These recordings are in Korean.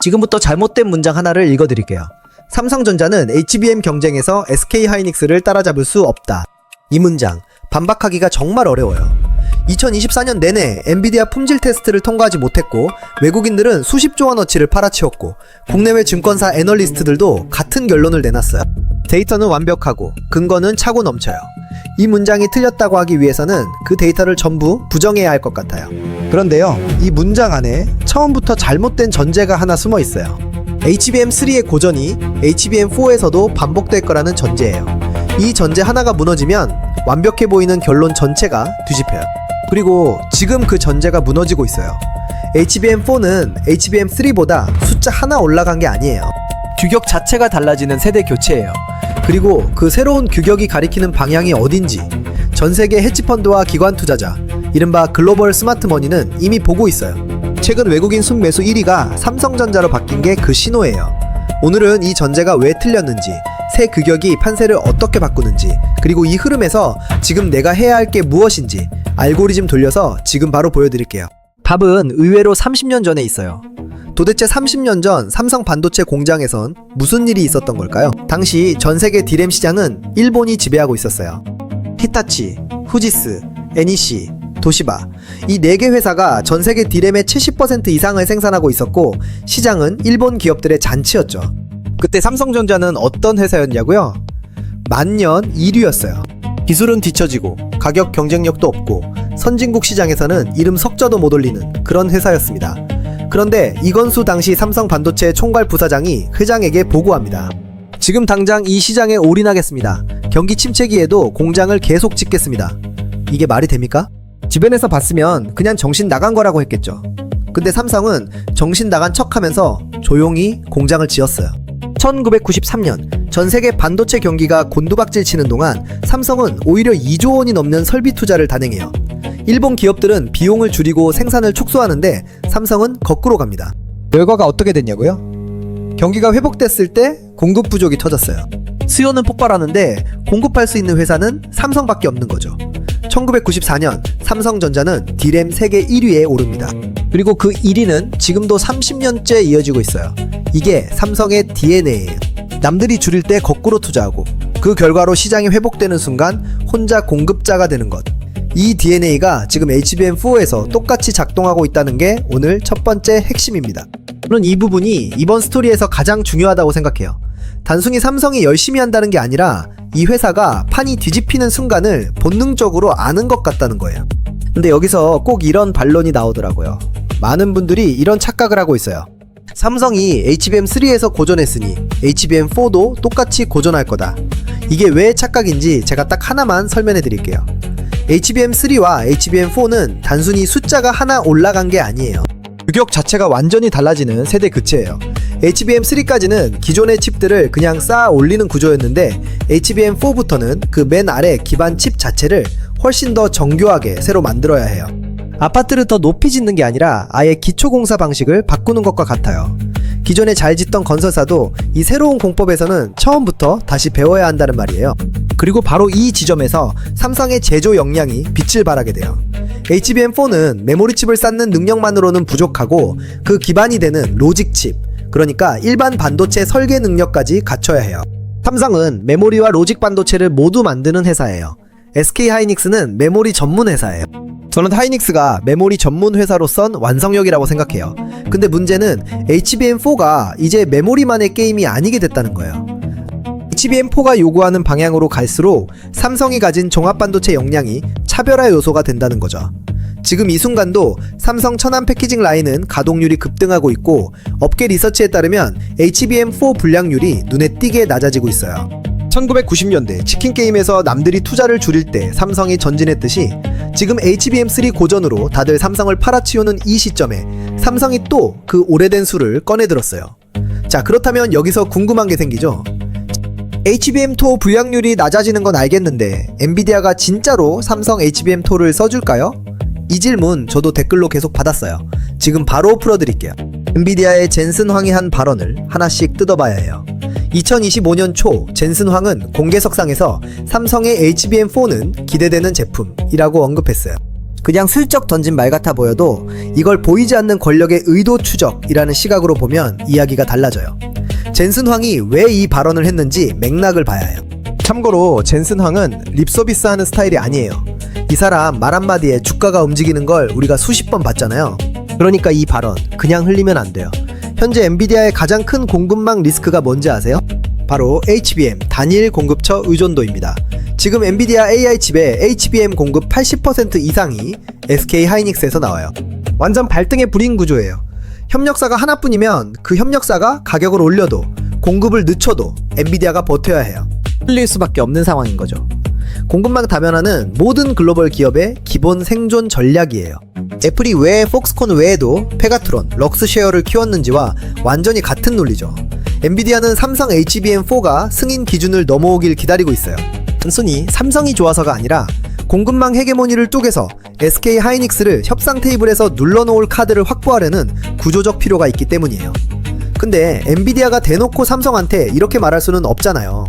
지금부터 잘못된 문장 하나를 읽어드릴게요. 삼성전자는 HBM 경쟁에서 SK하이닉스를 따라잡을 수 없다. 이 문장 반박하기가 정말 어려워요. 2024년 내내 엔비디아 품질 테스트를 통과하지 못했고, 외국인들은 수십조 원어치를 팔아치웠고, 국내외 증권사 애널리스트들도 같은 결론을 내놨어요. 데이터는 완벽하고 근거는 차고 넘쳐요. 이 문장이 틀렸다고 하기 위해서는 그 데이터를 전부 부정해야 할 것 같아요. 그런데요, 이 문장 안에 처음부터 잘못된 전제가 하나 숨어 있어요. HBM3의 고전이 HBM4에서도 반복될 거라는 전제예요. 이 전제 하나가 무너지면 완벽해 보이는 결론 전체가 뒤집혀요. 그리고 지금 그 전제가 무너지고 있어요. HBM4는 HBM3보다 숫자 하나 올라간 게 아니에요. 규격 자체가 달라지는 세대 교체예요. 그리고 그 새로운 규격이 가리키는 방향이 어딘지 전세계 헤지펀드와 기관 투자자, 이른바 글로벌 스마트머니는 이미 보고 있어요. 최근 외국인 순매수 1위가 삼성전자로 바뀐 게 그 신호예요. 오늘은 이 전제가 왜 틀렸는지, 새 규격이 판세를 어떻게 바꾸는지, 그리고 이 흐름에서 지금 내가 해야 할 게 무엇인지 알고리즘 돌려서 지금 바로 보여드릴게요. 답은 의외로 30년 전에 있어요. 도대체 30년 전 삼성 반도체 공장에선 무슨 일이 있었던 걸까요? 당시 전세계 디램 시장은 일본이 지배하고 있었어요. 히타치, 후지스, NEC, 도시바, 이 4개 회사가 전세계 디램의 70% 이상을 생산하고 있었고, 시장은 일본 기업들의 잔치였죠. 그때 삼성전자는 어떤 회사였냐고요? 만년 1위였어요. 기술은 뒤처지고 가격 경쟁력도 없고 선진국 시장에서는 이름 석자도 못 올리는 그런 회사였습니다. 그런데 이건수 당시 삼성 반도체 총괄 부사장이 회장에게 보고합니다. 지금 당장 이 시장에 올인하겠습니다. 경기 침체기에도 공장을 계속 짓겠습니다. 이게 말이 됩니까? 주변에서 봤으면 그냥 정신 나간 거라고 했겠죠. 근데 삼성은 정신 나간 척하면서 조용히 공장을 지었어요. 1993년 전세계 반도체 경기가 곤두박질 치는 동안 삼성은 오히려 2조 원이 넘는 설비 투자를 단행해요. 일본 기업들은 비용을 줄이고 생산을 축소하는데 삼성은 거꾸로 갑니다. 결과가 어떻게 됐냐고요? 경기가 회복됐을 때 공급 부족이 터졌어요. 수요는 폭발하는데 공급할 수 있는 회사는 삼성밖에 없는 거죠. 1994년 삼성전자는 디램 세계 1위에 오릅니다. 그리고 그 1위는 지금도 30년째 이어지고 있어요. 이게 삼성의 DNA예요. 남들이 줄일 때 거꾸로 투자하고, 그 결과로 시장이 회복되는 순간 혼자 공급자가 되는 것. 이 DNA가 지금 HBM4에서 똑같이 작동하고 있다는 게 오늘 첫 번째 핵심입니다. 저는 이 부분이 이번 스토리에서 가장 중요하다고 생각해요. 단순히 삼성이 열심히 한다는 게 아니라 이 회사가 판이 뒤집히는 순간을 본능적으로 아는 것 같다는 거예요. 근데 여기서 꼭 이런 반론이 나오더라고요. 많은 분들이 이런 착각을 하고 있어요. 삼성이 HBM3에서 고전했으니 HBM4도 똑같이 고전할 거다. 이게 왜 착각인지 제가 딱 하나만 설명해 드릴게요. HBM3와 HBM4는 단순히 숫자가 하나 올라간 게 아니에요. 규격 자체가 완전히 달라지는 세대 교체예요. HBM3까지는 기존의 칩들을 그냥 쌓아 올리는 구조였는데, HBM4부터는 그 맨 아래 기반 칩 자체를 훨씬 더 정교하게 새로 만들어야 해요. 아파트를 더 높이 짓는 게 아니라 아예 기초공사 방식을 바꾸는 것과 같아요. 기존에 잘 짓던 건설사도 이 새로운 공법에서는 처음부터 다시 배워야 한다는 말이에요. 그리고 바로 이 지점에서 삼성의 제조 역량이 빛을 발하게 돼요. HBM4는 메모리칩을 쌓는 능력만으로는 부족하고, 그 기반이 되는 로직칩, 그러니까 일반 반도체 설계 능력까지 갖춰야 해요. 삼성은 메모리와 로직 반도체를 모두 만드는 회사예요. SK하이닉스는 메모리 전문 회사예요. 저는 하이닉스가 메모리 전문 회사로선 완성역이라고 생각해요. 근데 문제는 HBM4가 이제 메모리만의 게임이 아니게 됐다는 거예요. HBM4가 요구하는 방향으로 갈수록 삼성이 가진 종합반도체 역량이 차별화 요소가 된다는 거죠. 지금 이 순간도 삼성 천안 패키징 라인은 가동률이 급등하고 있고, 업계 리서치에 따르면 HBM4 불량률이 눈에 띄게 낮아지고 있어요. 1990년대 치킨 게임에서 남들이 투자를 줄일 때 삼성이 전진했듯이 지금 HBM3 고전으로 다들 삼성을 팔아치우는 이 시점에 삼성이 또 그 오래된 수를 꺼내들었어요. 자, 그렇다면 여기서 궁금한 게 생기죠. HBM4 불량률이 낮아지는 건 알겠는데 엔비디아가 진짜로 삼성 HBM4를 써줄까요? 이 질문 저도 댓글로 계속 받았어요. 지금 바로 풀어드릴게요. 엔비디아의 젠슨 황이 한 발언을 하나씩 뜯어봐야 해요. 2025년 초 젠슨 황은 공개석상에서 삼성의 HBM4는 기대되는 제품이라고 언급했어요. 그냥 슬쩍 던진 말 같아 보여도 이걸 보이지 않는 권력의 의도 추적이라는 시각으로 보면 이야기가 달라져요. 젠슨 황이 왜 이 발언을 했는지 맥락을 봐야 해요. 참고로 젠슨 황은 립서비스 하는 스타일이 아니에요. 이 사람 말 한마디에 주가가 움직이는 걸 우리가 수십 번 봤잖아요. 그러니까 이 발언 그냥 흘리면 안 돼요. 현재 엔비디아의 가장 큰 공급망 리스크가 뭔지 아세요? 바로 HBM 단일 공급처 의존도입니다. 지금 엔비디아 AI 칩의 HBM 공급 80% 이상이 SK 하이닉스에서 나와요. 완전 발등에 불인 구조예요. 협력사가 하나뿐이면 그 협력사가 가격을 올려도 공급을 늦춰도 엔비디아가 버텨야 해요. 흘릴 수밖에 없는 상황인 거죠. 공급망 다변화는 모든 글로벌 기업의 기본 생존 전략이에요. 애플이 왜 폭스콘 외에도 페가트론, 럭스쉐어를 키웠는지와 완전히 같은 논리죠. 엔비디아는 삼성 HBM4가 승인 기준을 넘어오길 기다리고 있어요. 단순히 삼성이 좋아서가 아니라 공급망 헤게모니를 쪼개서 SK 하이닉스를 협상 테이블에서 눌러놓을 카드를 확보하려는 구조적 필요가 있기 때문이에요. 근데 엔비디아가 대놓고 삼성한테 이렇게 말할 수는 없잖아요.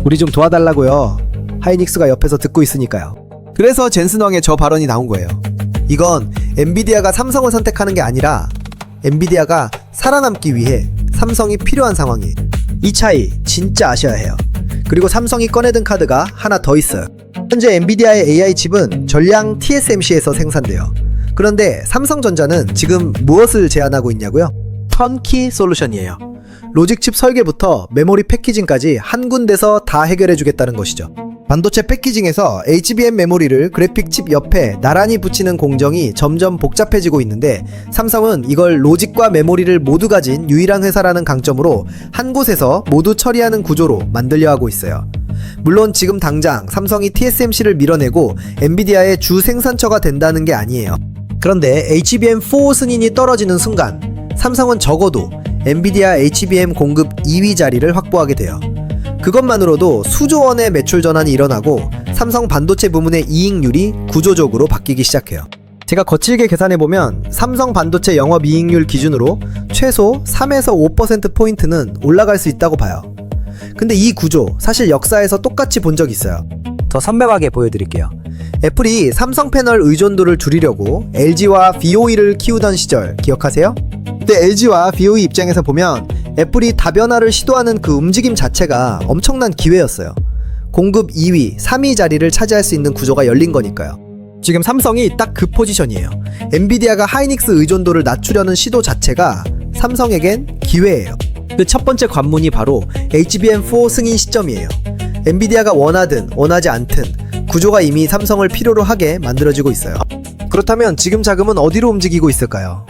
우리 좀 도와달라고요. 하이닉스가 옆에서 듣고 있으니까요. 그래서 젠슨 황의 저 발언이 나온 거예요. 이건 엔비디아가 삼성을 선택하는 게 아니라 엔비디아가 살아남기 위해 삼성이 필요한 상황이에요. 이 차이 진짜 아셔야 해요. 그리고 삼성이 꺼내든 카드가 하나 더 있어요. 현재 엔비디아의 AI 칩은 전량 TSMC에서 생산돼요. 그런데 삼성전자는 지금 무엇을 제안하고 있냐고요? 턴키 솔루션이에요. 로직칩 설계부터 메모리 패키징까지 한 군데서 다 해결해주겠다는 것이죠. 반도체 패키징에서 HBM 메모리를 그래픽칩 옆에 나란히 붙이는 공정이 점점 복잡해지고 있는데 삼성은 이걸 로직과 메모리를 모두 가진 유일한 회사라는 강점으로 한 곳에서 모두 처리하는 구조로 만들려 하고 있어요. 물론 지금 당장 삼성이 TSMC를 밀어내고 엔비디아의 주 생산처가 된다는 게 아니에요. 그런데 HBM4 승인이 떨어지는 순간 삼성은 적어도 엔비디아 HBM 공급 2위 자리를 확보하게 돼요. 그것만으로도 수조 원의 매출 전환이 일어나고 삼성 반도체 부문의 이익률이 구조적으로 바뀌기 시작해요. 제가 거칠게 계산해보면 삼성 반도체 영업이익률 기준으로 최소 3에서 5%포인트는 올라갈 수 있다고 봐요. 근데 이 구조 사실 역사에서 똑같이 본 적 있어요. 더 선명하게 보여드릴게요. 애플이 삼성 패널 의존도를 줄이려고 LG와 BOE를 키우던 시절 기억하세요? 그때 LG와 BOE 입장에서 보면 애플이 다변화를 시도하는 그 움직임 자체가 엄청난 기회였어요. 공급 2위, 3위 자리를 차지할 수 있는 구조가 열린 거니까요. 지금 삼성이 딱 그 포지션이에요. 엔비디아가 하이닉스 의존도를 낮추려는 시도 자체가 삼성에겐 기회예요. 그 첫 번째 관문이 바로 HBM4 승인 시점이에요. 엔비디아가 원하든 원하지 않든 구조가 이미 삼성을 필요로 하게 만들어지고 있어요. 그렇다면 지금 자금은 어디로 움직이고 있을까요?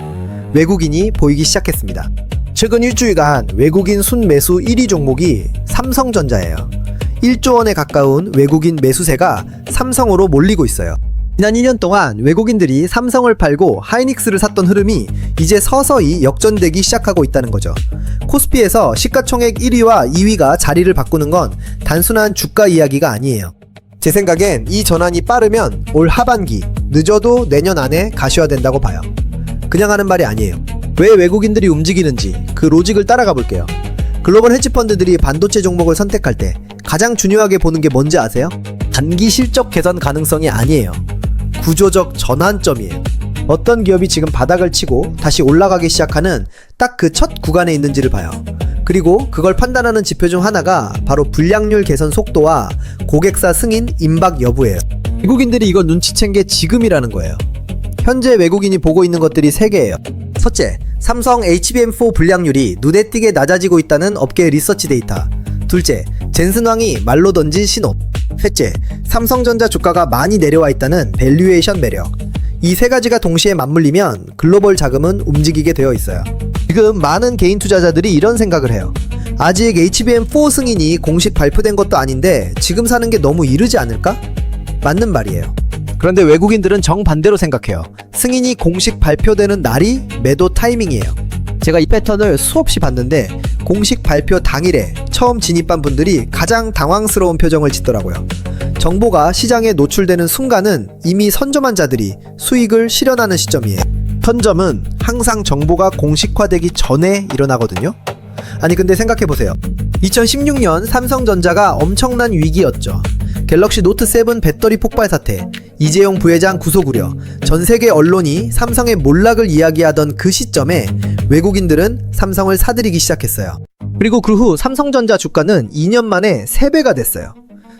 외국인이 보이기 시작했습니다. 최근 일주일간 외국인 순매수 1위 종목이 삼성전자예요. 1조 원에 가까운 외국인 매수세가 삼성으로 몰리고 있어요. 지난 2년 동안 외국인들이 삼성을 팔고 하이닉스를 샀던 흐름이 이제 서서히 역전되기 시작하고 있다는 거죠. 코스피에서 시가총액 1위와 2위가 자리를 바꾸는 건 단순한 주가 이야기가 아니에요. 제 생각엔 이 전환이 빠르면 올 하반기, 늦어도 내년 안에 가시화된다고 봐요. 그냥 하는 말이 아니에요. 왜 외국인들이 움직이는지 그 로직을 따라가 볼게요. 글로벌 헤지펀드들이 반도체 종목을 선택할 때 가장 중요하게 보는 게 뭔지 아세요? 단기 실적 개선 가능성이 아니에요. 구조적 전환점이에요. 어떤 기업이 지금 바닥을 치고 다시 올라가기 시작하는 딱 그 첫 구간에 있는지를 봐요. 그리고 그걸 판단하는 지표 중 하나가 바로 불량률 개선 속도와 고객사 승인 임박 여부예요. 외국인들이 이걸 눈치챈 게 지금이라는 거예요. 현재 외국인이 보고 있는 것들이 3개예요. 첫째, 삼성 HBM4 불량률이 눈에 띄게 낮아지고 있다는 업계의 리서치 데이터. 둘째, 젠슨 황이 말로 던진 신호. 셋째, 삼성전자 주가가 많이 내려와 있다는 밸류에이션 매력. 이 3가지가 동시에 맞물리면 글로벌 자금은 움직이게 되어 있어요. 지금 많은 개인 투자자들이 이런 생각을 해요. 아직 HBM4 승인이 공식 발표된 것도 아닌데 지금 사는 게 너무 이르지 않을까? 맞는 말이에요. 그런데 외국인들은 정반대로 생각해요. 승인이 공식 발표되는 날이 매도 타이밍이에요. 제가 이 패턴을 수없이 봤는데 공식 발표 당일에 처음 진입한 분들이 가장 당황스러운 표정을 짓더라고요. 정보가 시장에 노출되는 순간은 이미 선점한 자들이 수익을 실현하는 시점이에요. 선점은 항상 정보가 공식화되기 전에 일어나거든요. 아니 근데 생각해보세요. 2016년 삼성전자가 엄청난 위기였죠. 갤럭시 노트 7 배터리 폭발 사태, 이재용 부회장 구속 우려, 전 세계 언론이 삼성의 몰락을 이야기하던 그 시점에 외국인들은 삼성을 사들이기 시작했어요. 그리고 그 후 삼성전자 주가는 2년 만에 3배가 됐어요.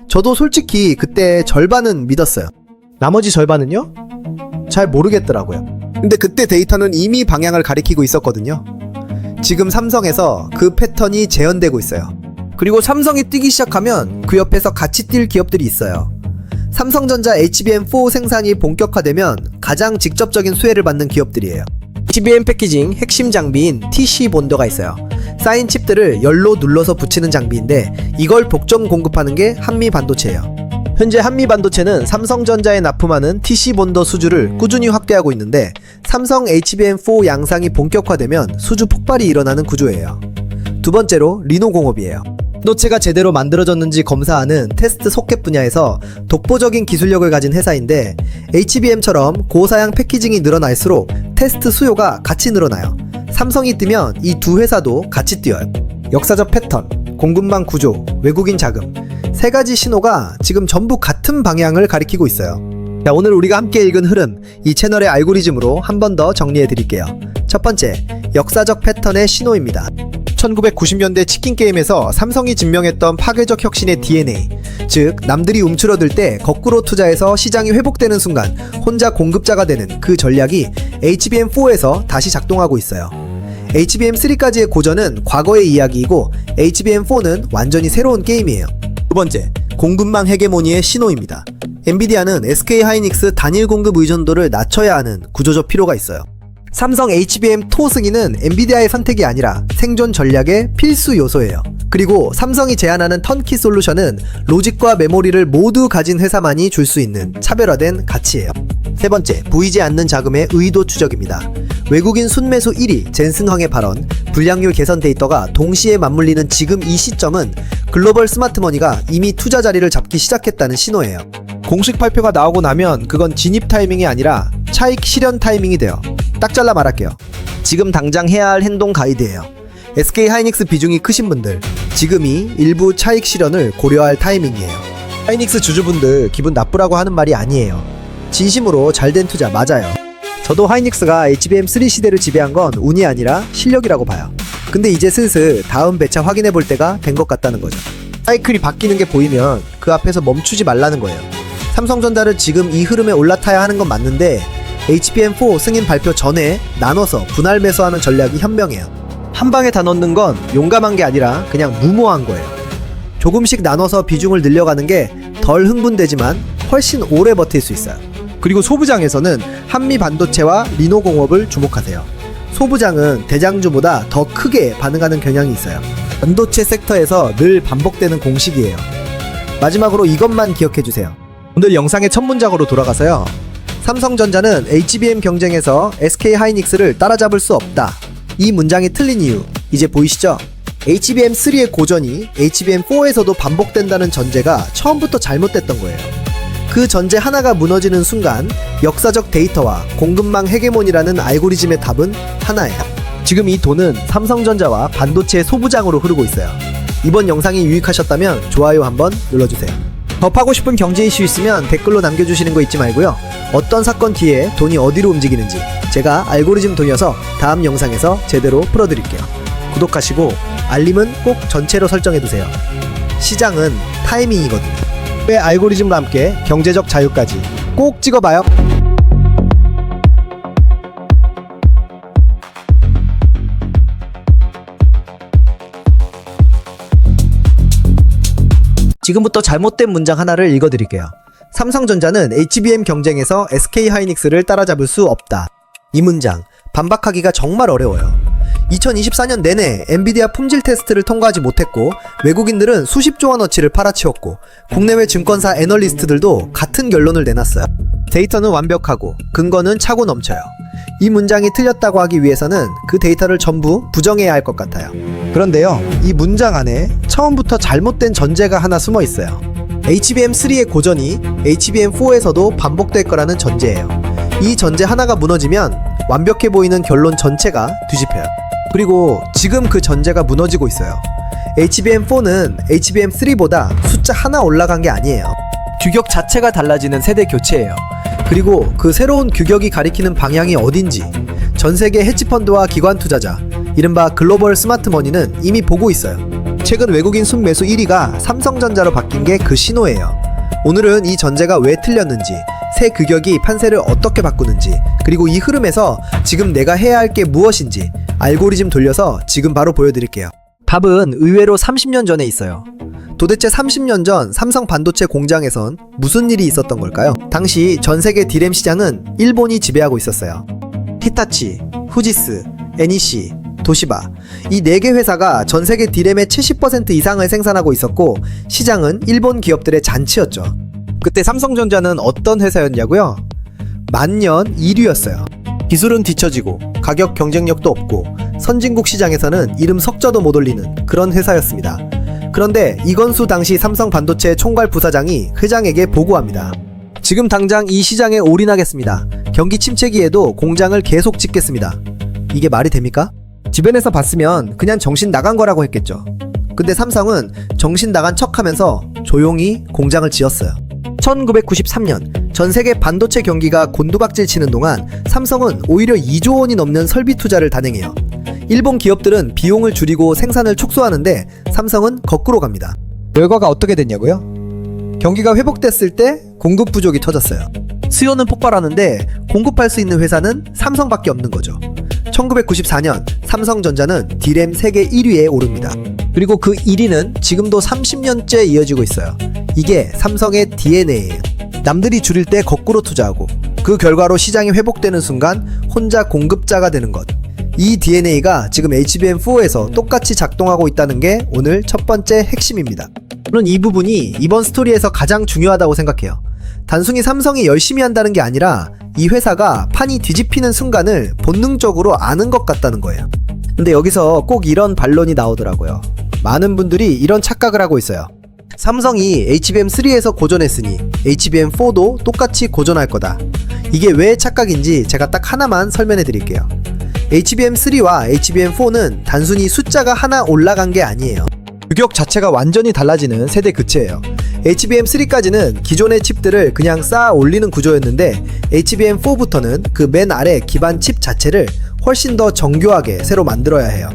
저도 솔직히 그때 절반은 믿었어요. 나머지 절반은요? 잘 모르겠더라고요. 근데 그때 데이터는 이미 방향을 가리키고 있었거든요. 지금 삼성에서 그 패턴이 재현되고 있어요. 그리고 삼성이 뛰기 시작하면 그 옆에서 같이 뛸 기업들이 있어요. 삼성전자 HBM4 생산이 본격화되면 가장 직접적인 수혜를 받는 기업들이에요. HBM 패키징 핵심 장비인 TC 본더가 있어요. 쌓인 칩들을 열로 눌러서 붙이는 장비인데 이걸 복종 공급하는 게 한미반도체예요. 현재 한미반도체는 삼성전자에 납품하는 TC 본더 수주를 꾸준히 확대하고 있는데 삼성 HBM4 양상이 본격화되면 수주 폭발이 일어나는 구조예요. 두 번째로 리노공업이에요. 반도체가 제대로 만들어졌는지 검사하는 테스트 소켓 분야에서 독보적인 기술력을 가진 회사인데 HBM처럼 고사양 패키징이 늘어날수록 테스트 수요가 같이 늘어나요. 삼성이 뜨면 이 두 회사도 같이 뛰어요. 역사적 패턴, 공급망 구조, 외국인 자금, 세 가지 신호가 지금 전부 같은 방향을 가리키고 있어요. 자, 오늘 우리가 함께 읽은 흐름, 이 채널의 알고리즘으로 한 번 더 정리해 드릴게요. 첫 번째, 역사적 패턴의 신호입니다. 1990년대 치킨 게임에서 삼성이 증명했던 파괴적 혁신의 DNA, 즉 남들이 움츠러들 때 거꾸로 투자해서 시장이 회복되는 순간 혼자 공급자가 되는 그 전략이 HBM4에서 다시 작동하고 있어요. HBM3까지의 고전은 과거의 이야기이고 HBM4는 완전히 새로운 게임이에요. 두 번째, 공급망 헤게모니의 신호입니다. 엔비디아는 SK 하이닉스 단일 공급 의존도를 낮춰야 하는 구조적 필요가 있어요. 삼성 HBM2 승인은 엔비디아의 선택이 아니라 생존 전략의 필수 요소예요. 그리고 삼성이 제안하는 턴키 솔루션은 로직과 메모리를 모두 가진 회사만이 줄 수 있는 차별화된 가치예요. 세 번째, 보이지 않는 자금의 의도 추적입니다. 외국인 순매수 1위 젠슨황의 발언, 불량률 개선 데이터가 동시에 맞물리는 지금 이 시점은 글로벌 스마트머니가 이미 투자 자리를 잡기 시작했다는 신호예요. 공식 발표가 나오고 나면 그건 진입 타이밍이 아니라 차익 실현 타이밍이 돼요. 딱 잘라 말할게요. 지금 당장 해야 할 행동 가이드예요. SK하이닉스 비중이 크신 분들, 지금이 일부 차익 실현을 고려할 타이밍이에요. 하이닉스 주주분들 기분 나쁘라고 하는 말이 아니에요. 진심으로 잘된 투자 맞아요. 저도 하이닉스가 HBM3 시대를 지배한 건 운이 아니라 실력이라고 봐요. 근데 이제 슬슬 다음 배차 확인해 볼 때가 된 것 같다는 거죠. 사이클이 바뀌는 게 보이면 그 앞에서 멈추지 말라는 거예요. 삼성전자를 지금 이 흐름에 올라타야 하는 건 맞는데 HBM4 승인 발표 전에 나눠서 분할 매수하는 전략이 현명해요. 한 방에 다 넣는 건 용감한 게 아니라 그냥 무모한 거예요. 조금씩 나눠서 비중을 늘려가는 게 덜 흥분되지만 훨씬 오래 버틸 수 있어요. 그리고 소부장에서는 한미반도체와 리노공업을 주목하세요. 소부장은 대장주보다 더 크게 반응하는 경향이 있어요. 반도체 섹터에서 늘 반복되는 공식이에요. 마지막으로 이것만 기억해주세요. 오늘 영상의 첫 문장으로 돌아가서요. 삼성전자는 HBM 경쟁에서 SK하이닉스를 따라잡을 수 없다. 이 문장이 틀린 이유 이제 보이시죠? HBM3의 고전이 HBM4에서도 반복된다는 전제가 처음부터 잘못됐던 거예요. 그 전제 하나가 무너지는 순간 역사적 데이터와 공급망 헤게모니라는 알고리즘의 답은 하나예요. 지금 이 돈은 삼성전자와 반도체 소부장으로 흐르고 있어요. 이번 영상이 유익하셨다면 좋아요 한번 눌러주세요. 더 파고 싶은 경제 이슈 있으면 댓글로 남겨주시는 거 잊지 말고요. 어떤 사건 뒤에 돈이 어디로 움직이는지 제가 알고리즘 돌려서 다음 영상에서 제대로 풀어드릴게요. 구독하시고 알림은 꼭 전체로 설정해두세요. 시장은 타이밍이거든요. 왜 알고리즘과 함께 경제적 자유까지 꼭 찍어봐요. 지금부터 잘못된 문장 하나를 읽어드릴게요. 삼성전자는 HBM 경쟁에서 SK하이닉스를 따라잡을 수 없다. 이 문장 반박하기가 정말 어려워요. 2024년 내내 엔비디아 품질 테스트를 통과하지 못했고 외국인들은 수십조 원어치를 팔아치웠고 국내외 증권사 애널리스트들도 같은 결론을 내놨어요. 데이터는 완벽하고 근거는 차고 넘쳐요. 이 문장이 틀렸다고 하기 위해서는 그 데이터를 전부 부정해야 할 것 같아요. 그런데요, 이 문장 안에 처음부터 잘못된 전제가 하나 숨어 있어요. HBM3의 고전이 HBM4에서도 반복될 거라는 전제예요. 이 전제 하나가 무너지면 완벽해 보이는 결론 전체가 뒤집혀요. 그리고 지금 그 전제가 무너지고 있어요. HBM4는 HBM3보다 숫자 하나 올라간 게 아니에요. 규격 자체가 달라지는 세대 교체예요. 그리고 그 새로운 규격이 가리키는 방향이 어딘지 전 세계 헤지펀드와 기관 투자자, 이른바 글로벌 스마트머니는 이미 보고 있어요. 최근 외국인 순매수 1위가 삼성전자로 바뀐 게 그 신호예요. 오늘은 이 전제가 왜 틀렸는지, 새 규격이 판세를 어떻게 바꾸는지, 그리고 이 흐름에서 지금 내가 해야 할 게 무엇인지 알고리즘 돌려서 지금 바로 보여드릴게요. 답은 의외로 30년 전에 있어요. 도대체 30년 전 삼성 반도체 공장에선 무슨 일이 있었던 걸까요? 당시 전 세계 디램 시장은 일본이 지배하고 있었어요. 히타치, 후지스, NEC, 도시바, 이 4개 회사가 전 세계 디램의 70% 이상을 생산하고 있었고 시장은 일본 기업들의 잔치였죠. 그때 삼성전자는 어떤 회사였냐고요? 만년 1위였어요. 기술은 뒤처지고 가격 경쟁력도 없고 선진국 시장에서는 이름 석자도 못 올리는 그런 회사였습니다. 그런데 이건수 당시 삼성 반도체 총괄 부사장이 회장에게 보고합니다. 지금 당장 이 시장에 올인하겠습니다. 경기 침체기에도 공장을 계속 짓겠습니다. 이게 말이 됩니까? 주변에서 봤으면 그냥 정신 나간 거라고 했겠죠. 근데 삼성은 정신 나간 척하면서 조용히 공장을 지었어요. 1993년 전 세계 반도체 경기가 곤두박질 치는 동안 삼성은 오히려 2조 원이 넘는 설비 투자를 단행해요. 일본 기업들은 비용을 줄이고 생산을 축소하는데 삼성은 거꾸로 갑니다. 결과가 어떻게 됐냐고요? 경기가 회복됐을 때 공급 부족이 터졌어요. 수요는 폭발하는데 공급할 수 있는 회사는 삼성밖에 없는 거죠. 1994년 삼성전자는 디램 세계 1위에 오릅니다. 그리고 그 1위는 지금도 30년째 이어지고 있어요. 이게 삼성의 DNA예요. 남들이 줄일 때 거꾸로 투자하고 그 결과로 시장이 회복되는 순간 혼자 공급자가 되는 것. 이 DNA가 지금 HBM4에서 똑같이 작동하고 있다는 게 오늘 첫 번째 핵심입니다. 저는 이 부분이 이번 스토리에서 가장 중요하다고 생각해요. 단순히 삼성이 열심히 한다는 게 아니라 이 회사가 판이 뒤집히는 순간을 본능적으로 아는 것 같다는 거예요. 근데 여기서 꼭 이런 반론이 나오더라고요. 많은 분들이 이런 착각을 하고 있어요. 삼성이 HBM3에서 고전했으니 HBM4도 똑같이 고전할 거다. 이게 왜 착각인지 제가 딱 하나만 설명해 드릴게요. HBM3와 HBM4는 단순히 숫자가 하나 올라간 게 아니에요. 규격 자체가 완전히 달라지는 세대 교체예요. HBM3까지는 기존의 칩들을 그냥 쌓아 올리는 구조였는데 HBM4부터는 그 맨 아래 기반 칩 자체를 훨씬 더 정교하게 새로 만들어야 해요.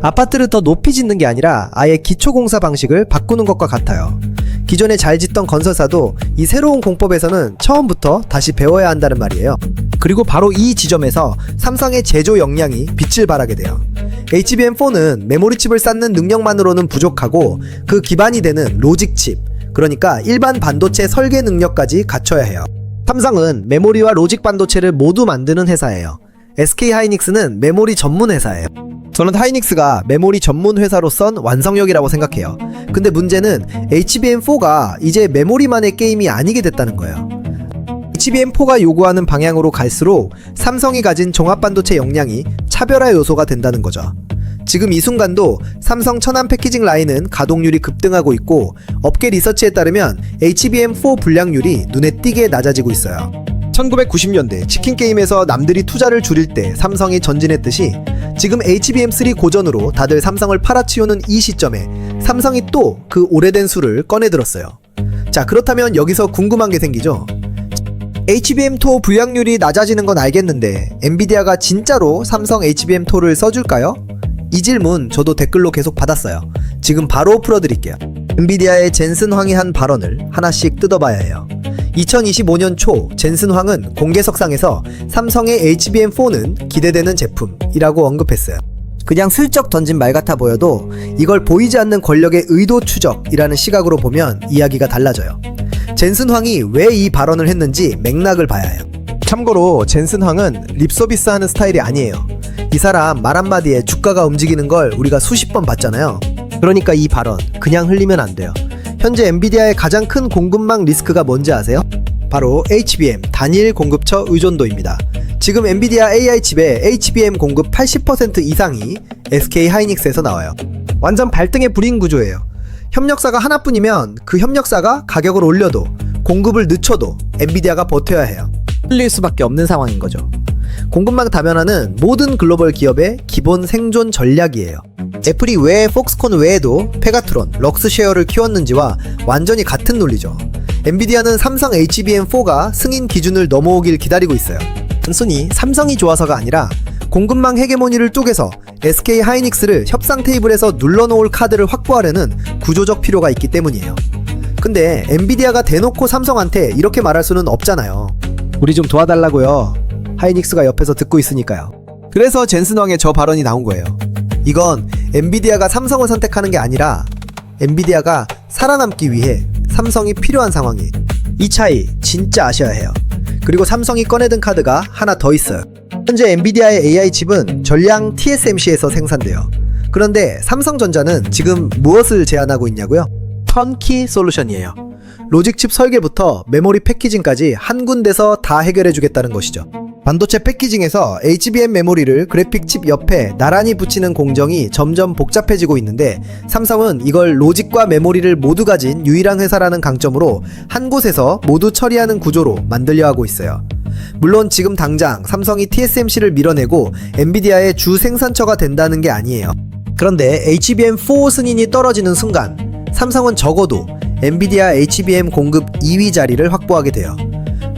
아파트를 더 높이 짓는 게 아니라 아예 기초공사 방식을 바꾸는 것과 같아요. 기존에 잘 짓던 건설사도 이 새로운 공법에서는 처음부터 다시 배워야 한다는 말이에요. 그리고 바로 이 지점에서 삼성의 제조 역량이 빛을 발하게 돼요. HBM4는 메모리칩을 쌓는 능력만으로는 부족하고 그 기반이 되는 로직칩, 그러니까 일반 반도체 설계 능력까지 갖춰야 해요. 삼성은 메모리와 로직 반도체를 모두 만드는 회사예요. SK하이닉스는 메모리 전문 회사예요. 저는 하이닉스가 메모리 전문 회사로선 완성형이라고 생각해요. 근데 문제는 HBM4가 이제 메모리만의 게임이 아니게 됐다는 거예요. HBM4가 요구하는 방향으로 갈수록 삼성이 가진 종합반도체 역량이 차별화 요소가 된다는 거죠. 지금 이 순간도 삼성 천안 패키징 라인은 가동률이 급등하고 있고 업계 리서치에 따르면 HBM4 불량률이 눈에 띄게 낮아지고 있어요. 1990년대 치킨 게임에서 남들이 투자를 줄일 때 삼성이 전진했듯이 지금 HBM3 고전으로 다들 삼성을 팔아치우는 이 시점에 삼성이 또 그 오래된 수를 꺼내들었어요. 자, 그렇다면 여기서 궁금한 게 생기죠. HBM4 불량률이 낮아지는 건 알겠는데 엔비디아가 진짜로 삼성 HBM4를 써줄까요? 이 질문 저도 댓글로 계속 받았어요. 지금 바로 풀어드릴게요. 엔비디아의 젠슨 황이 한 발언을 하나씩 뜯어봐야 해요. 2025년 초 젠슨 황은 공개석상에서 삼성의 HBM4는 기대되는 제품이라고 언급했어요. 그냥 슬쩍 던진 말 같아 보여도 이걸 보이지 않는 권력의 의도 추적이라는 시각으로 보면 이야기가 달라져요. 젠슨 황이 왜 이 발언을 했는지 맥락을 봐야 해요. 참고로 젠슨 황은 립서비스 하는 스타일이 아니에요. 이 사람 말 한마디에 주가가 움직이는 걸 우리가 수십 번 봤잖아요. 그러니까 이 발언 그냥 흘리면 안 돼요. 현재 엔비디아의 가장 큰 공급망 리스크가 뭔지 아세요? 바로 HBM 단일 공급처 의존도입니다. 지금 엔비디아 AI 칩의 HBM 공급 80% 이상이 SK하이닉스에서 나와요. 완전 발등에 불인 구조예요. 협력사가 하나뿐이면 그 협력사가 가격을 올려도 공급을 늦춰도 엔비디아가 버텨야 해요. 흘릴 수밖에 없는 상황인 거죠. 공급망 다변화는 모든 글로벌 기업의 기본 생존 전략이에요. 애플이 왜 폭스콘 외에도 페가트론, 럭스쉐어를 키웠는지와 완전히 같은 논리죠. 엔비디아는 삼성 HBM4가 승인 기준을 넘어오길 기다리고 있어요. 단순히 삼성이 좋아서가 아니라 공급망 헤게모니를 쪼개서 SK 하이닉스를 협상 테이블에서 눌러놓을 카드를 확보하려는 구조적 필요가 있기 때문이에요. 근데 엔비디아가 대놓고 삼성한테 이렇게 말할 수는 없잖아요. 우리 좀 도와달라고요. 하이닉스가 옆에서 듣고 있으니까요. 그래서 젠슨 왕의 저 발언이 나온 거예요. 이건 엔비디아가 삼성을 선택하는 게 아니라 엔비디아가 살아남기 위해 삼성이 필요한 상황이에요. 이 차이 진짜 아셔야 해요. 그리고 삼성이 꺼내든 카드가 하나 더 있어요. 현재 엔비디아의 AI 칩은 전량 TSMC에서 생산돼요. 그런데 삼성전자는 지금 무엇을 제안하고 있냐고요? 턴키 솔루션이에요. 로직칩 설계부터 메모리 패키징까지 한 군데서 다 해결해 주겠다는 것이죠. 반도체 패키징에서 HBM 메모리를 그래픽 칩 옆에 나란히 붙이는 공정이 점점 복잡해지고 있는데 삼성은 이걸 로직과 메모리를 모두 가진 유일한 회사라는 강점으로 한 곳에서 모두 처리하는 구조로 만들려 하고 있어요. 물론 지금 당장 삼성이 TSMC를 밀어내고 엔비디아의 주 생산처가 된다는 게 아니에요. 그런데 HBM4 승인이 떨어지는 순간 삼성은 적어도 엔비디아 HBM 공급 2위 자리를 확보하게 돼요.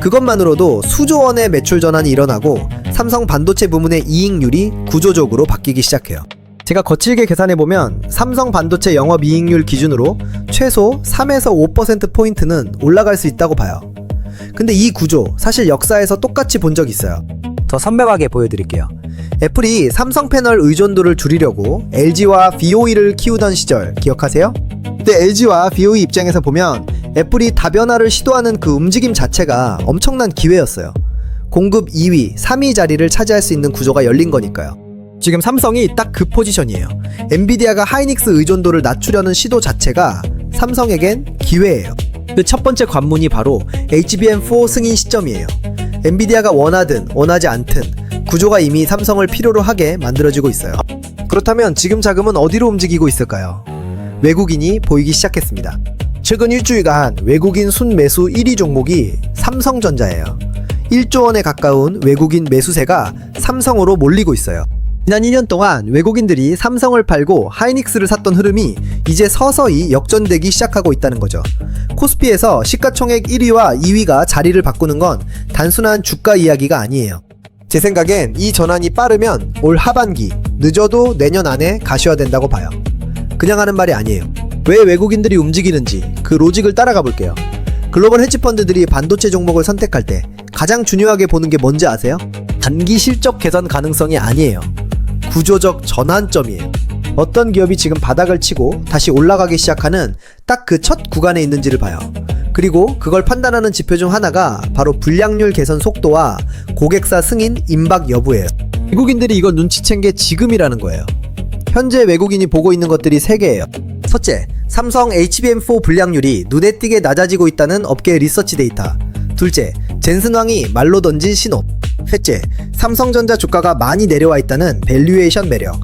그것만으로도 수조 원의 매출 전환이 일어나고 삼성 반도체 부문의 이익률이 구조적으로 바뀌기 시작해요. 제가 거칠게 계산해보면 삼성 반도체 영업이익률 기준으로 최소 3에서 5%포인트는 올라갈 수 있다고 봐요. 근데 이 구조 사실 역사에서 똑같이 본 적 있어요. 더 선명하게 보여드릴게요. 애플이 삼성 패널 의존도를 줄이려고 LG와 BOE를 키우던 시절 기억하세요? 그때 LG와 BOE 입장에서 보면 애플이 다변화를 시도하는 그 움직임 자체가 엄청난 기회였어요. 공급 2위, 3위 자리를 차지할 수 있는 구조가 열린 거니까요. 지금 삼성이 딱 그 포지션이에요. 엔비디아가 하이닉스 의존도를 낮추려는 시도 자체가 삼성에겐 기회예요. 그 첫 번째 관문이 바로 HBM4 승인 시점이에요. 엔비디아가 원하든 원하지 않든 구조가 이미 삼성을 필요로 하게 만들어지고 있어요. 그렇다면 지금 자금은 어디로 움직이고 있을까요? 외국인이 보이기 시작했습니다. 최근 일주일간 외국인 순매수 1위 종목이 삼성전자예요. 1조 원에 가까운 외국인 매수세가 삼성으로 몰리고 있어요. 지난 2년 동안 외국인들이 삼성을 팔고 하이닉스를 샀던 흐름이 이제 서서히 역전되기 시작하고 있다는 거죠. 코스피에서 시가총액 1위와 2위가 자리를 바꾸는 건 단순한 주가 이야기가 아니에요. 제 생각엔 이 전환이 빠르면 올 하반기, 늦어도 내년 안에 가시화된다고 봐요. 그냥 하는 말이 아니에요. 왜 외국인들이 움직이는지 그 로직을 따라가 볼게요. 글로벌 헤지펀드들이 반도체 종목을 선택할 때 가장 중요하게 보는 게 뭔지 아세요? 단기 실적 개선 가능성이 아니에요. 구조적 전환점이에요. 어떤 기업이 지금 바닥을 치고 다시 올라가기 시작하는 딱 그 첫 구간에 있는지를 봐요. 그리고 그걸 판단하는 지표 중 하나가 바로 불량률 개선 속도와 고객사 승인 임박 여부예요. 외국인들이 이걸 눈치챈 게 지금이라는 거예요. 현재 외국인이 보고 있는 것들이 3개예요. 첫째, 삼성 HBM4 불량률이 눈에 띄게 낮아지고 있다는 업계 리서치 데이터. 둘째, 젠슨 왕이 말로 던진 신호. 셋째, 삼성전자 주가가 많이 내려와 있다는 밸류에이션 매력.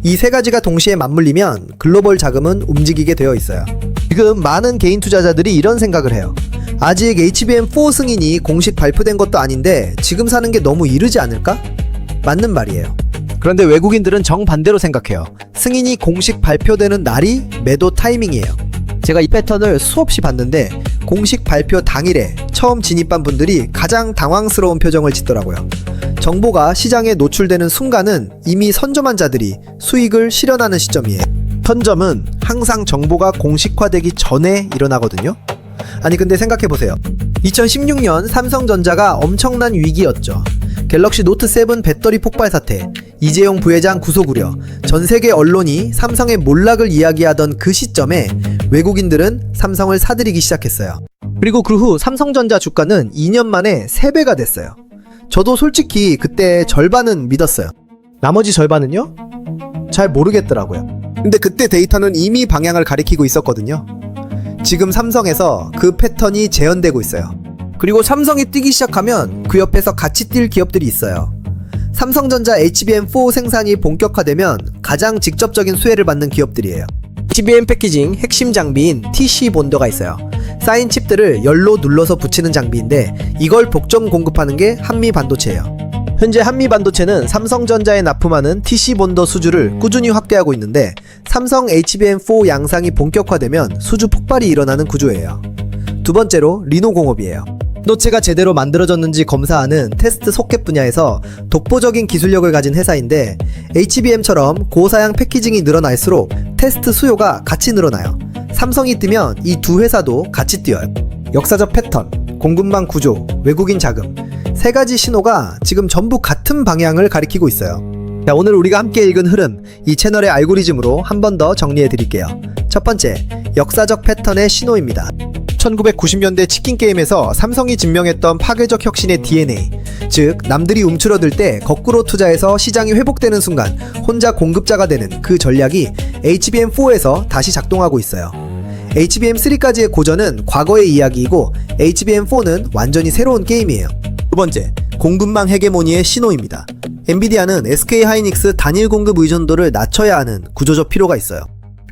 이 세 가지가 동시에 맞물리면 글로벌 자금은 움직이게 되어 있어요. 지금 많은 개인 투자자들이 이런 생각을 해요. 아직 HBM4 승인이 공식 발표된 것도 아닌데 지금 사는 게 너무 이르지 않을까? 맞는 말이에요. 그런데 외국인들은 정반대로 생각해요. 승인이 공식 발표되는 날이 매도 타이밍이에요. 제가 이 패턴을 수없이 봤는데 공식 발표 당일에 처음 진입한 분들이 가장 당황스러운 표정을 짓더라고요. 정보가 시장에 노출되는 순간은 이미 선점한 자들이 수익을 실현하는 시점이에요. 선점은 항상 정보가 공식화되기 전에 일어나거든요. 아니 근데 생각해보세요. 2016년 삼성전자가 엄청난 위기였죠. 갤럭시 노트 7 배터리 폭발 사태, 이재용 부회장 구속 우려, 전세계 언론이 삼성의 몰락을 이야기하던 그 시점에 외국인들은 삼성을 사들이기 시작했어요. 그리고 그 후 삼성전자 주가는 2년 만에 3배가 됐어요. 저도 솔직히 그때 절반은 믿었어요. 나머지 절반은요? 잘 모르겠더라고요. 근데 그때 데이터는 이미 방향을 가리키고 있었거든요. 지금 삼성에서 그 패턴이 재현되고 있어요. 그리고 삼성이 뛰기 시작하면 그 옆에서 같이 뛸 기업들이 있어요. 삼성전자 HBM4 생산이 본격화되면 가장 직접적인 수혜를 받는 기업들이에요. HBM 패키징 핵심 장비인 TC 본더가 있어요. 쌓인 칩들을 열로 눌러서 붙이는 장비인데 이걸 복점 공급하는 게 한미반도체예요. 현재 한미반도체는 삼성전자에 납품하는 TC 본더 수주를 꾸준히 확대하고 있는데 삼성 HBM4 양상이 본격화되면 수주 폭발이 일어나는 구조예요. 두 번째로 리노공업이에요. 반도체가 제대로 만들어졌는지 검사하는 테스트 소켓 분야에서 독보적인 기술력을 가진 회사인데 HBM처럼 고사양 패키징이 늘어날수록 테스트 수요가 같이 늘어나요. 삼성이 뜨면 이 두 회사도 같이 뛰어요. 역사적 패턴, 공급망 구조, 외국인 자금 세 가지 신호가 지금 전부 같은 방향을 가리키고 있어요. 자, 오늘 우리가 함께 읽은 흐름, 이 채널의 알고리즘으로 한 번 더 정리해 드릴게요. 첫 번째, 역사적 패턴의 신호입니다. 1990년대 치킨 게임에서 삼성이 증명했던 파괴적 혁신의 DNA, 즉 남들이 움츠러들 때 거꾸로 투자해서 시장이 회복되는 순간 혼자 공급자가 되는 그 전략이 HBM4에서 다시 작동하고 있어요. HBM3까지의 고전은 과거의 이야기이고 HBM4는 완전히 새로운 게임이에요. 두 번째, 공급망 헤게모니의 신호입니다. 엔비디아는 SK 하이닉스 단일 공급 의존도를 낮춰야 하는 구조적 필요가 있어요.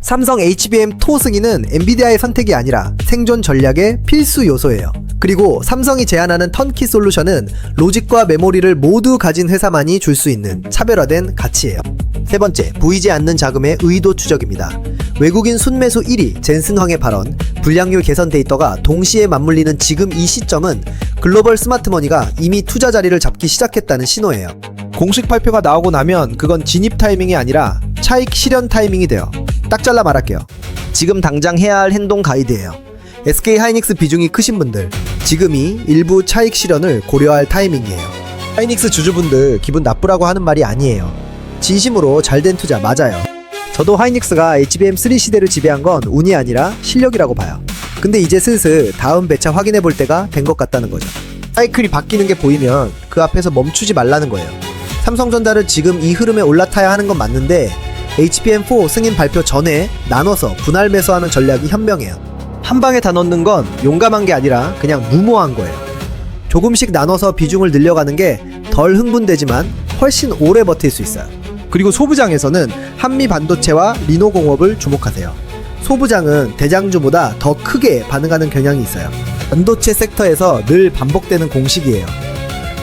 삼성 HBM2 승인은 엔비디아의 선택이 아니라 생존 전략의 필수 요소예요. 그리고 삼성이 제안하는 턴키 솔루션은 로직과 메모리를 모두 가진 회사만이 줄 수 있는 차별화된 가치예요. 세 번째, 보이지 않는 자금의 의도 추적입니다. 외국인 순매수 1위 젠슨황의 발언, 불량률 개선 데이터가 동시에 맞물리는 지금 이 시점은 글로벌 스마트머니가 이미 투자 자리를 잡기 시작했다는 신호예요. 공식 발표가 나오고 나면 그건 진입 타이밍이 아니라 차익 실현 타이밍이 돼요. 딱 잘라 말할게요. 지금 당장 해야 할 행동 가이드예요. SK하이닉스 비중이 크신 분들, 지금이 일부 차익 실현을 고려할 타이밍이에요. 하이닉스 주주분들 기분 나쁘라고 하는 말이 아니에요. 진심으로 잘된 투자 맞아요. 저도 하이닉스가 HBM3 시대를 지배한 건 운이 아니라 실력이라고 봐요. 근데 이제 슬슬 다음 배차 확인해 볼 때가 된 것 같다는 거죠. 사이클이 바뀌는 게 보이면 그 앞에서 멈추지 말라는 거예요. 삼성전자를 지금 이 흐름에 올라타야 하는 건 맞는데 HBM4 승인 발표 전에 나눠서 분할 매수하는 전략이 현명해요. 한 방에 다 넣는 건 용감한 게 아니라 그냥 무모한 거예요. 조금씩 나눠서 비중을 늘려가는 게 덜 흥분되지만 훨씬 오래 버틸 수 있어요. 그리고 소부장에서는 한미 반도체와 리노공업을 주목하세요. 소부장은 대장주보다 더 크게 반응하는 경향이 있어요. 반도체 섹터에서 늘 반복되는 공식이에요.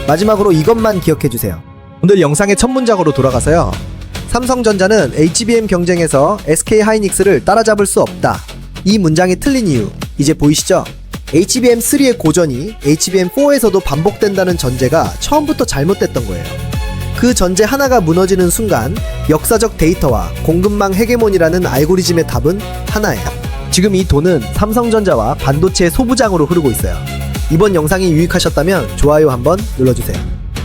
마지막으로 이것만 기억해주세요. 오늘 영상의 첫 문장으로 돌아가서요. 삼성전자는 HBM 경쟁에서 SK하이닉스를 따라잡을 수 없다. 이 문장이 틀린 이유 이제 보이시죠? HBM3의 고전이 HBM4에서도 반복된다는 전제가 처음부터 잘못됐던 거예요. 그 전제 하나가 무너지는 순간 역사적 데이터와 공급망 헤게모니라는 알고리즘의 답은 하나예요. 지금 이 돈은 삼성전자와 반도체의 소부장으로 흐르고 있어요. 이번 영상이 유익하셨다면 좋아요 한번 눌러주세요.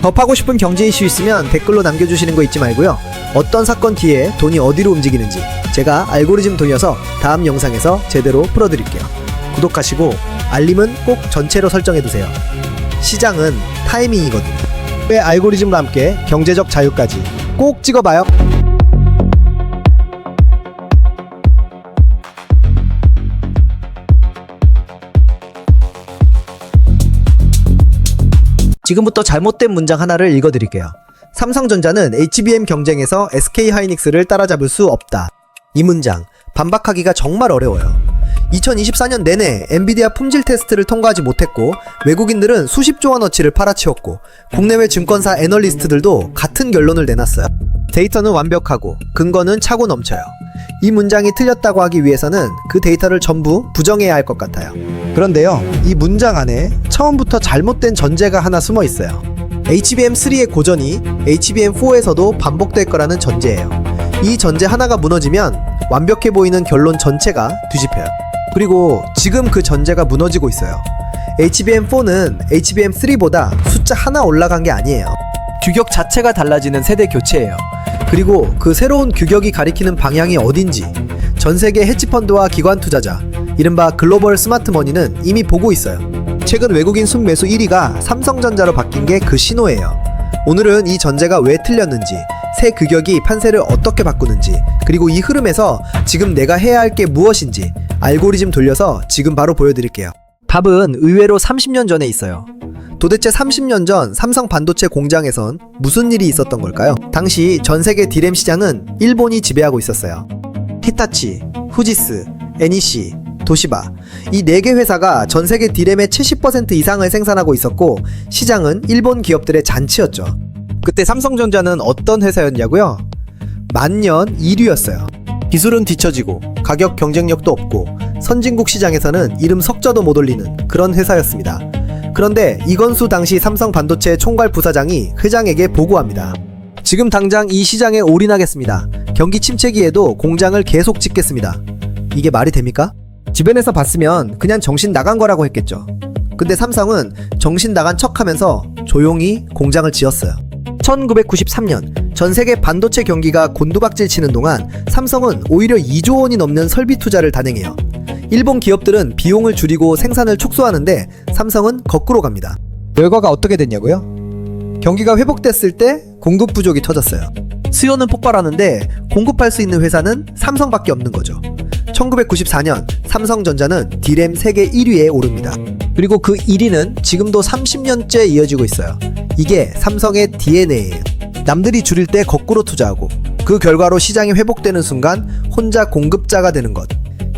더 파고 싶은 경제 이슈 있으면 댓글로 남겨주시는 거 잊지 말고요. 어떤 사건 뒤에 돈이 어디로 움직이는지 제가 알고리즘 돌려서 다음 영상에서 제대로 풀어드릴게요. 구독하시고 알림은 꼭 전체로 설정해두세요. 시장은 타이밍이거든요. 왜 알고리즘과 함께 경제적 자유까지 꼭 찍어봐요. 지금부터 잘못된 문장 하나를 읽어드릴게요. 삼성전자는 HBM 경쟁에서 SK하이닉스를 따라잡을 수 없다. 이 문장 반박하기가 정말 어려워요. 2024년 내내 엔비디아 품질 테스트를 통과하지 못했고 외국인들은 수십조 원어치를 팔아치웠고 국내외 증권사 애널리스트들도 같은 결론을 내놨어요. 데이터는 완벽하고 근거는 차고 넘쳐요. 이 문장이 틀렸다고 하기 위해서는 그 데이터를 전부 부정해야 할 것 같아요. 그런데요, 이 문장 안에 처음부터 잘못된 전제가 하나 숨어 있어요. HBM3의 고전이 HBM4에서도 반복될 거라는 전제예요. 이 전제 하나가 무너지면 완벽해 보이는 결론 전체가 뒤집혀요. 그리고 지금 그 전제가 무너지고 있어요. HBM4는 HBM3보다 숫자 하나 올라간 게 아니에요. 규격 자체가 달라지는 세대 교체예요. 그리고 그 새로운 규격이 가리키는 방향이 어딘지 전 세계 헤지펀드와 기관 투자자, 이른바 글로벌 스마트머니는 이미 보고 있어요. 최근 외국인 순매수 1위가 삼성전자로 바뀐 게 그 신호예요. 오늘은 이 전제가 왜 틀렸는지, 새 규격이 판세를 어떻게 바꾸는지, 그리고 이 흐름에서 지금 내가 해야 할 게 무엇인지 알고리즘 돌려서 지금 바로 보여드릴게요. 답은 의외로 30년 전에 있어요. 도대체 30년 전 삼성 반도체 공장에선 무슨 일이 있었던 걸까요? 당시 전 세계 디램 시장은 일본이 지배하고 있었어요. 히타치, 후지스, NEC, 도시바, 이 4개 회사가 전 세계 디램의 70% 이상을 생산하고 있었고 시장은 일본 기업들의 잔치였죠. 그때 삼성전자는 어떤 회사였냐고요? 만년 1위였어요. 기술은 뒤처지고 가격 경쟁력도 없고 선진국 시장에서는 이름 석자도 못 올리는 그런 회사였습니다. 그런데 이건수 당시 삼성 반도체 총괄 부사장이 회장에게 보고합니다. 지금 당장 이 시장에 올인하겠습니다. 경기 침체기에도 공장을 계속 짓겠습니다. 이게 말이 됩니까? 주변에서 봤으면 그냥 정신 나간 거라고 했겠죠. 근데 삼성은 정신 나간 척하면서 조용히 공장을 지었어요. 1993년 전 세계 반도체 경기가 곤두박질 치는 동안 삼성은 오히려 2조 원이 넘는 설비 투자를 단행해요. 일본 기업들은 비용을 줄이고 생산을 축소하는데 삼성은 거꾸로 갑니다. 결과가 어떻게 됐냐고요? 경기가 회복됐을 때 공급 부족이 터졌어요. 수요는 폭발하는데 공급할 수 있는 회사는 삼성밖에 없는 거죠. 1994년 삼성전자는 D램 세계 1위에 오릅니다. 그리고 그 1위는 지금도 30년째 이어지고 있어요. 이게 삼성의 DNA예요. 남들이 줄일 때 거꾸로 투자하고 그 결과로 시장이 회복되는 순간 혼자 공급자가 되는 것.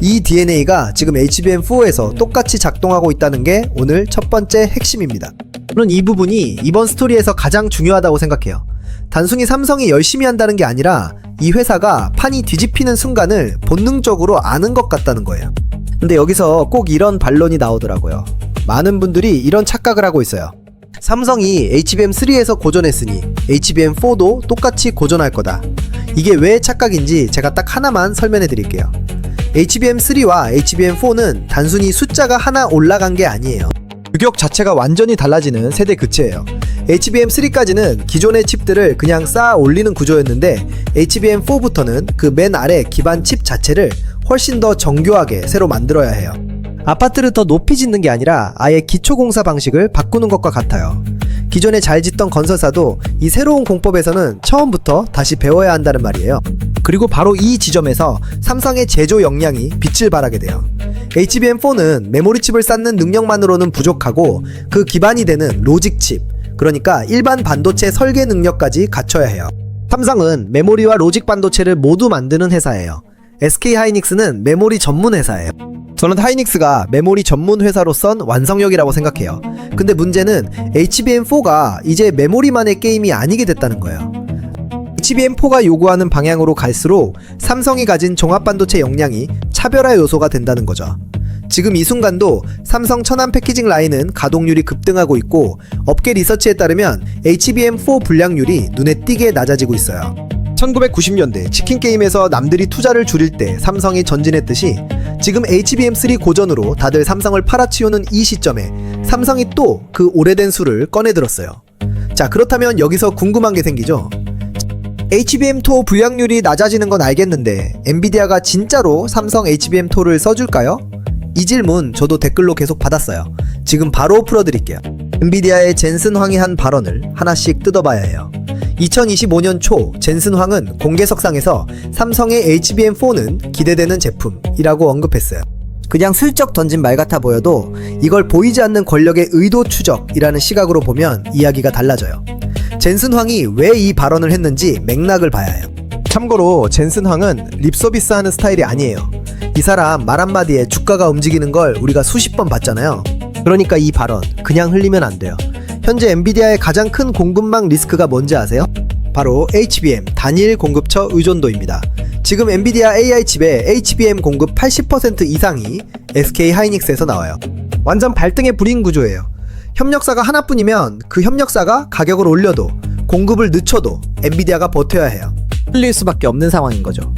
이 DNA가 지금 HBM4에서 똑같이 작동하고 있다는 게 오늘 첫 번째 핵심입니다. 저는 이 부분이 이번 스토리에서 가장 중요하다고 생각해요. 단순히 삼성이 열심히 한다는 게 아니라 이 회사가 판이 뒤집히는 순간을 본능적으로 아는 것 같다는 거예요. 근데 여기서 꼭 이런 반론이 나오더라고요. 많은 분들이 이런 착각을 하고 있어요. 삼성이 HBM3에서 고전했으니 HBM4도 똑같이 고전할 거다. 이게 왜 착각인지 제가 딱 하나만 설명해 드릴게요. HBM3와 HBM4는 단순히 숫자가 하나 올라간 게 아니에요. 규격 자체가 완전히 달라지는 세대 교체예요. HBM3까지는 기존의 칩들을 그냥 쌓아 올리는 구조였는데 HBM4부터는 그 맨 아래 기반 칩 자체를 훨씬 더 정교하게 새로 만들어야 해요. 아파트를 더 높이 짓는 게 아니라 아예 기초공사 방식을 바꾸는 것과 같아요. 기존에 잘 짓던 건설사도 이 새로운 공법에서는 처음부터 다시 배워야 한다는 말이에요. 그리고 바로 이 지점에서 삼성의 제조 역량이 빛을 발하게 돼요. HBM4는 메모리 칩을 쌓는 능력만으로는 부족하고 그 기반이 되는 로직 칩, 그러니까 일반 반도체 설계 능력까지 갖춰야 해요. 삼성은 메모리와 로직 반도체를 모두 만드는 회사예요. SK 하이닉스는 메모리 전문 회사예요. 저는 하이닉스가 메모리 전문 회사로선 완성형이라고 생각해요. 근데 문제는 HBM4가 이제 메모리만의 게임이 아니게 됐다는 거예요. HBM4가 요구하는 방향으로 갈수록 삼성이 가진 종합반도체 역량이 차별화 요소가 된다는 거죠. 지금 이 순간도 삼성 천안 패키징 라인은 가동률이 급등하고 있고 업계 리서치에 따르면 HBM4 불량률이 눈에 띄게 낮아지고 있어요. 1990년대 치킨 게임에서 남들이 투자를 줄일 때 삼성이 전진했듯이 지금 HBM3 고전으로 다들 삼성을 팔아치우는 이 시점에 삼성이 또 그 오래된 수를 꺼내들었어요. 자, 그렇다면 여기서 궁금한 게 생기죠. HBM4 불량률이 낮아지는 건 알겠는데 엔비디아가 진짜로 삼성 HBM4를 써줄까요? 이 질문 저도 댓글로 계속 받았어요. 지금 바로 풀어드릴게요. 엔비디아의 젠슨 황이 한 발언을 하나씩 뜯어봐야 해요. 2025년 초 젠슨 황은 공개석상에서 삼성의 HBM4는 기대되는 제품이라고 언급했어요. 그냥 슬쩍 던진 말 같아 보여도 이걸 보이지 않는 권력의 의도 추적이라는 시각으로 보면 이야기가 달라져요. 젠슨 황이 왜 이 발언을 했는지 맥락을 봐야 해요. 참고로 젠슨 황은 립서비스 하는 스타일이 아니에요. 이 사람 말 한마디에 주가가 움직이는 걸 우리가 수십 번 봤잖아요. 그러니까 이 발언 그냥 흘리면 안 돼요. 현재 엔비디아의 가장 큰 공급망 리스크가 뭔지 아세요? 바로 HBM 단일 공급처 의존도입니다. 지금 엔비디아 AI 칩의 HBM 공급 80% 이상이 SK 하이닉스에서 나와요. 완전 발등의 불인 구조예요. 협력사가 하나뿐이면 그 협력사가 가격을 올려도 공급을 늦춰도 엔비디아가 버텨야 해요. 흘릴 수밖에 없는 상황인 거죠.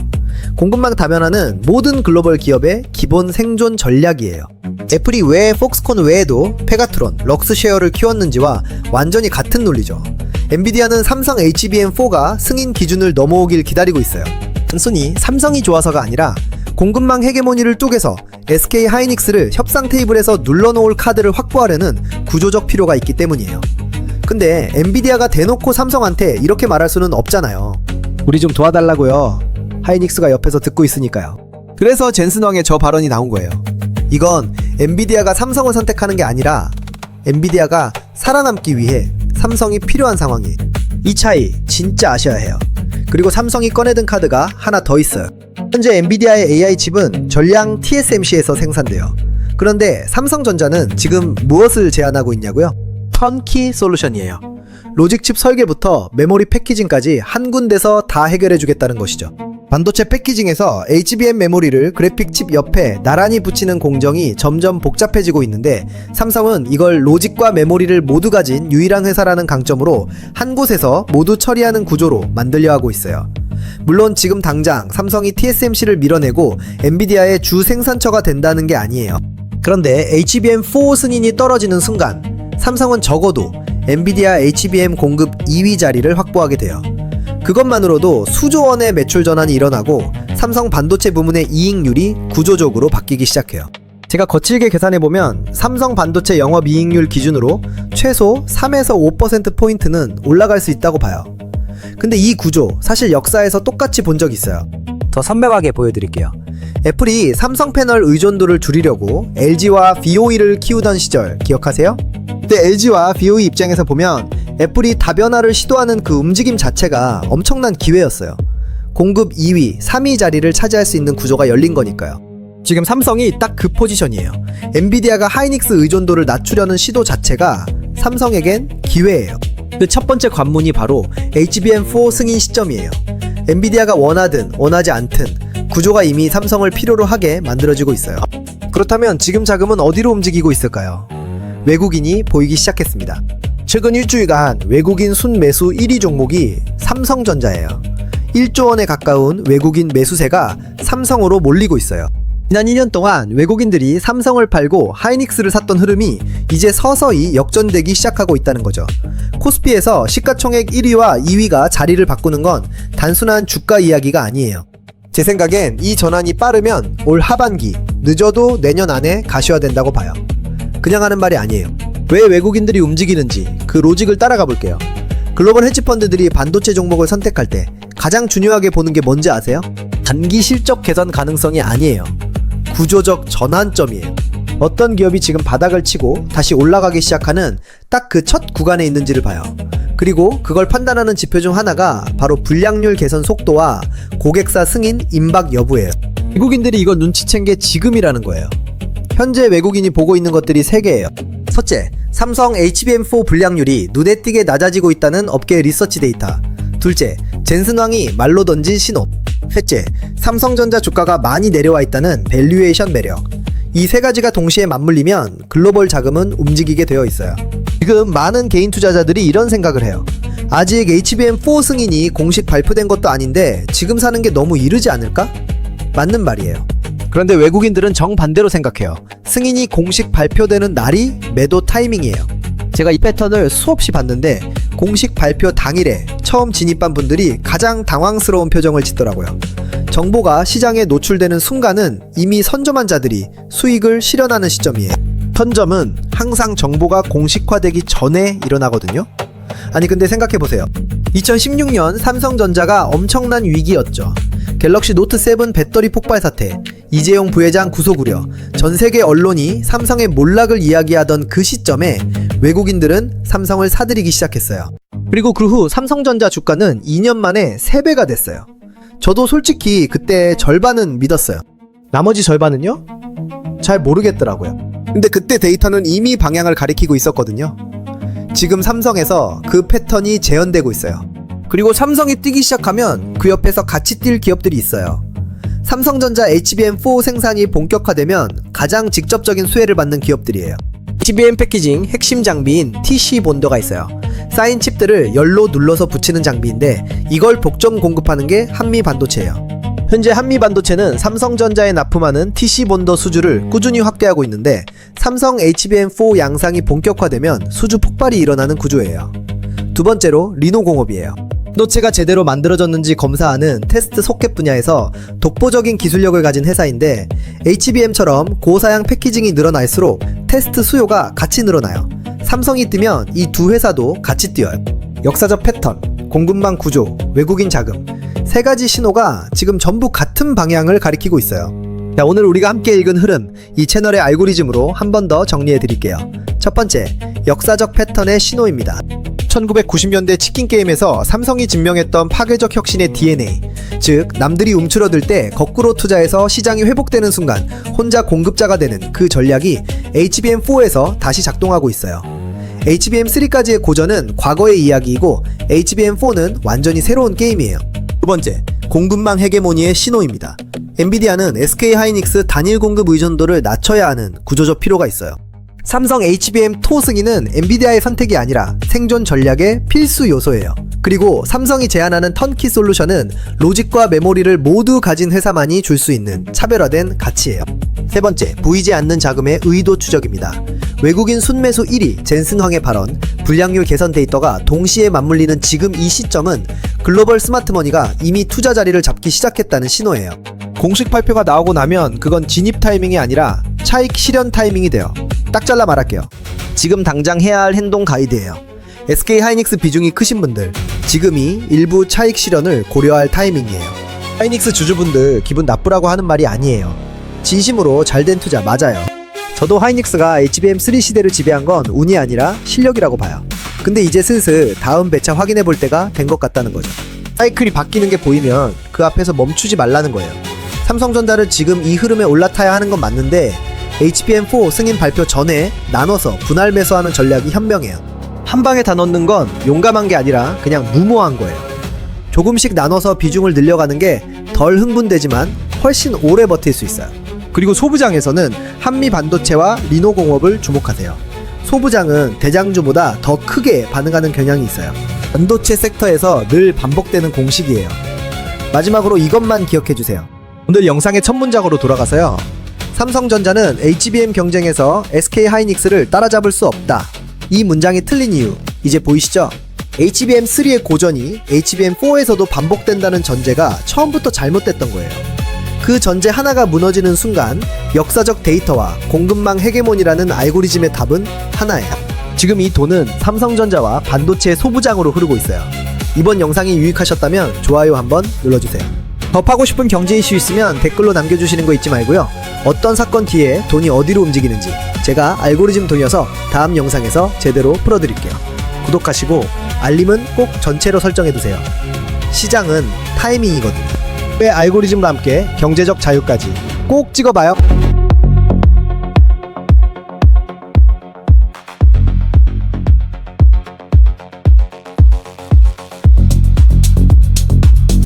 공급망 다변화는 모든 글로벌 기업의 기본 생존 전략이에요. 애플이 왜 폭스콘 외에도 페가트론, 럭스쉐어를 키웠는지와 완전히 같은 논리죠. 엔비디아는 삼성 HBM4가 승인 기준을 넘어오길 기다리고 있어요. 단순히 삼성이 좋아서가 아니라 공급망 헤게모니를 쪼개서 SK 하이닉스를 협상 테이블에서 눌러놓을 카드를 확보하려는 구조적 필요가 있기 때문이에요. 근데 엔비디아가 대놓고 삼성한테 이렇게 말할 수는 없잖아요. 우리 좀 도와달라고요. 하이닉스가 옆에서 듣고 있으니까요. 그래서 젠슨 황의 저 발언이 나온 거예요. 이건 엔비디아가 삼성을 선택하는 게 아니라 엔비디아가 살아남기 위해 삼성이 필요한 상황이에요. 이 차이 진짜 아셔야 해요. 그리고 삼성이 꺼내든 카드가 하나 더 있어요. 현재 엔비디아의 AI 칩은 전량 TSMC에서 생산돼요. 그런데 삼성전자는 지금 무엇을 제안하고 있냐고요? 턴키 솔루션이에요. 로직칩 설계부터 메모리 패키징까지 한 군데서 다 해결해 주겠다는 것이죠. 반도체 패키징에서 HBM 메모리를 그래픽 칩 옆에 나란히 붙이는 공정이 점점 복잡해지고 있는데, 삼성은 이걸 로직과 메모리를 모두 가진 유일한 회사라는 강점으로 한 곳에서 모두 처리하는 구조로 만들려 하고 있어요. 물론 지금 당장 삼성이 TSMC를 밀어내고 엔비디아의 주 생산처가 된다는 게 아니에요. 그런데 HBM4 승인이 떨어지는 순간 삼성은 적어도 엔비디아 HBM 공급 2위 자리를 확보하게 돼요. 그것만으로도 수조 원의 매출 전환이 일어나고 삼성 반도체 부문의 이익률이 구조적으로 바뀌기 시작해요. 제가 거칠게 계산해보면 삼성 반도체 영업이익률 기준으로 최소 3에서 5%포인트는 올라갈 수 있다고 봐요. 근데 이 구조 사실 역사에서 똑같이 본 적 있어요. 더 선명하게 보여드릴게요. 애플이 삼성 패널 의존도를 줄이려고 LG와 BOE를 키우던 시절 기억하세요? 그때 LG와 BOE 입장에서 보면 애플이 다변화를 시도하는 그 움직임 자체가 엄청난 기회였어요. 공급 2위, 3위 자리를 차지할 수 있는 구조가 열린 거니까요. 지금 삼성이 딱 그 포지션이에요. 엔비디아가 하이닉스 의존도를 낮추려는 시도 자체가 삼성에겐 기회예요. 그 첫 번째 관문이 바로 HBM4 승인 시점이에요. 엔비디아가 원하든 원하지 않든 구조가 이미 삼성을 필요로 하게 만들어지고 있어요. 그렇다면 지금 자금은 어디로 움직이고 있을까요? 외국인이 보이기 시작했습니다. 최근 일주일간 외국인 순매수 1위 종목이 삼성전자예요. 1조 원에 가까운 외국인 매수세가 삼성으로 몰리고 있어요. 지난 2년 동안 외국인들이 삼성을 팔고 하이닉스를 샀던 흐름이 이제 서서히 역전되기 시작하고 있다는 거죠. 코스피에서 시가총액 1위와 2위가 자리를 바꾸는 건 단순한 주가 이야기가 아니에요. 제 생각엔 이 전환이 빠르면 올 하반기, 늦어도 내년 안에 가시화된다고 봐요. 그냥 하는 말이 아니에요. 왜 외국인들이 움직이는지 그 로직을 따라가 볼게요. 글로벌 헤지펀드들이 반도체 종목을 선택할 때 가장 중요하게 보는 게 뭔지 아세요? 단기 실적 개선 가능성이 아니에요. 구조적 전환점이에요. 어떤 기업이 지금 바닥을 치고 다시 올라가기 시작하는 딱 그 첫 구간에 있는지를 봐요. 그리고 그걸 판단하는 지표 중 하나가 바로 불량률 개선 속도와 고객사 승인 임박 여부예요. 외국인들이 이걸 눈치챈 게 지금이라는 거예요. 현재 외국인이 보고 있는 것들이 3개예요. 첫째, 삼성 HBM4 불량률이 눈에 띄게 낮아지고 있다는 업계 리서치 데이터. 둘째, 젠슨왕이 말로 던진 신호. 셋째, 삼성전자 주가가 많이 내려와 있다는 밸류에이션 매력. 이 3가지가 동시에 맞물리면 글로벌 자금은 움직이게 되어 있어요. 지금 많은 개인 투자자들이 이런 생각을 해요. 아직 HBM4 승인이 공식 발표된 것도 아닌데 지금 사는 게 너무 이르지 않을까? 맞는 말이에요. 그런데 외국인들은 정반대로 생각해요. 승인이 공식 발표되는 날이 매도 타이밍이에요. 제가 이 패턴을 수없이 봤는데 공식 발표 당일에 처음 진입한 분들이 가장 당황스러운 표정을 짓더라고요. 정보가 시장에 노출되는 순간은 이미 선점한 자들이 수익을 실현하는 시점이에요. 선점은 항상 정보가 공식화되기 전에 일어나거든요. 아니 근데 생각해보세요. 2016년 삼성전자가 엄청난 위기였죠. 갤럭시 노트 7 배터리 폭발 사태, 이재용 부회장 구속 우려, 전 세계 언론이 삼성의 몰락을 이야기하던 그 시점에 외국인들은 삼성을 사들이기 시작했어요. 그리고 그 후 삼성전자 주가는 2년 만에 3배가 됐어요. 저도 솔직히 그때 절반은 믿었어요. 나머지 절반은요? 잘 모르겠더라고요. 근데 그때 데이터는 이미 방향을 가리키고 있었거든요. 지금 삼성에서 그 패턴이 재현되고 있어요. 그리고 삼성이 뛰기 시작하면 그 옆에서 같이 뛸 기업들이 있어요. 삼성전자 HBM4 생산이 본격화되면 가장 직접적인 수혜를 받는 기업들이에요. HBM 패키징 핵심 장비인 TC 본더가 있어요. 쌓인 칩들을 열로 눌러서 붙이는 장비인데 이걸 복점 공급하는 게 한미반도체예요. 현재 한미반도체는 삼성전자에 납품하는 TC 본더 수주를 꾸준히 확대하고 있는데 삼성 HBM4 양상이 본격화되면 수주 폭발이 일어나는 구조예요. 두 번째로 리노공업이에요. 반도체가 제대로 만들어졌는지 검사하는 테스트 소켓 분야에서 독보적인 기술력을 가진 회사인데 HBM처럼 고사양 패키징이 늘어날수록 테스트 수요가 같이 늘어나요. 삼성이 뜨면 이 두 회사도 같이 뛰어요. 역사적 패턴, 공급망 구조, 외국인 자금 3가지 신호가 지금 전부 같은 방향을 가리키고 있어요. 자, 오늘 우리가 함께 읽은 흐름, 이 채널의 알고리즘으로 한 번 더 정리해 드릴게요. 첫 번째, 역사적 패턴의 신호입니다. 1990년대 치킨게임에서 삼성이 증명했던 파괴적 혁신의 DNA, 즉 남들이 움츠러들 때 거꾸로 투자해서 시장이 회복되는 순간 혼자 공급자가 되는 그 전략이 HBM4에서 다시 작동하고 있어요. HBM3까지의 고전은 과거의 이야기이고 HBM4는 완전히 새로운 게임이에요. 두 번째, 공급망 헤게모니의 신호입니다. 엔비디아는 SK 하이닉스 단일 공급 의존도를 낮춰야 하는 구조적 필요가 있어요. 삼성 HBM 토승이는 엔비디아의 선택이 아니라 생존 전략의 필수 요소예요. 그리고 삼성이 제안하는 턴키 솔루션은 로직과 메모리를 모두 가진 회사만이 줄 수 있는 차별화된 가치예요. 세 번째, 보이지 않는 자금의 의도 추적입니다. 외국인 순매수 1위 젠슨황의 발언, 불량률 개선 데이터가 동시에 맞물리는 지금 이 시점은 글로벌 스마트머니가 이미 투자 자리를 잡기 시작했다는 신호예요. 공식 발표가 나오고 나면 그건 진입 타이밍이 아니라 차익 실현 타이밍이 돼요. 딱 잘라 말할게요. 지금 당장 해야 할 행동 가이드예요. SK 하이닉스 비중이 크신 분들, 지금이 일부 차익 실현을 고려할 타이밍이에요. 하이닉스 주주분들 기분 나쁘라고 하는 말이 아니에요. 진심으로 잘된 투자 맞아요. 저도 하이닉스가 HBM3 시대를 지배한 건 운이 아니라 실력이라고 봐요. 근데 이제 슬슬 다음 배차 확인해 볼 때가 된 것 같다는 거죠. 사이클이 바뀌는 게 보이면 그 앞에서 멈추지 말라는 거예요. 삼성전자를 지금 이 흐름에 올라타야 하는 건 맞는데 HBM4 승인 발표 전에 나눠서 분할 매수하는 전략이 현명해요. 한 방에 다 넣는 건 용감한 게 아니라 그냥 무모한 거예요. 조금씩 나눠서 비중을 늘려가는 게 덜 흥분되지만 훨씬 오래 버틸 수 있어요. 그리고 소부장에서는 한미 반도체와 리노공업을 주목하세요. 소부장은 대장주보다 더 크게 반응하는 경향이 있어요. 반도체 섹터에서 늘 반복되는 공식이에요. 마지막으로 이것만 기억해주세요. 오늘 영상의 첫 문장으로 돌아가서요. 삼성전자는 HBM 경쟁에서 SK 하이닉스를 따라잡을 수 없다. 이 문장이 틀린 이유 이제 보이시죠? HBM3의 고전이 HBM4에서도 반복된다는 전제가 처음부터 잘못됐던 거예요. 그 전제 하나가 무너지는 순간 역사적 데이터와 공급망 헤게모니라는 알고리즘의 답은 하나예요. 지금 이 돈은 삼성전자와 반도체 소부장으로 흐르고 있어요. 이번 영상이 유익하셨다면 좋아요 한번 눌러주세요. 더 파고 싶은 경제 이슈 있으면 댓글로 남겨주시는 거 잊지 말고요. 어떤 사건 뒤에 돈이 어디로 움직이는지 제가 알고리즘 돌려서 다음 영상에서 제대로 풀어드릴게요. 구독하시고 알림은 꼭 전체로 설정해두세요. 시장은 타이밍이거든요. 왜 알고리즘과 함께 경제적 자유까지 꼭 찍어봐요.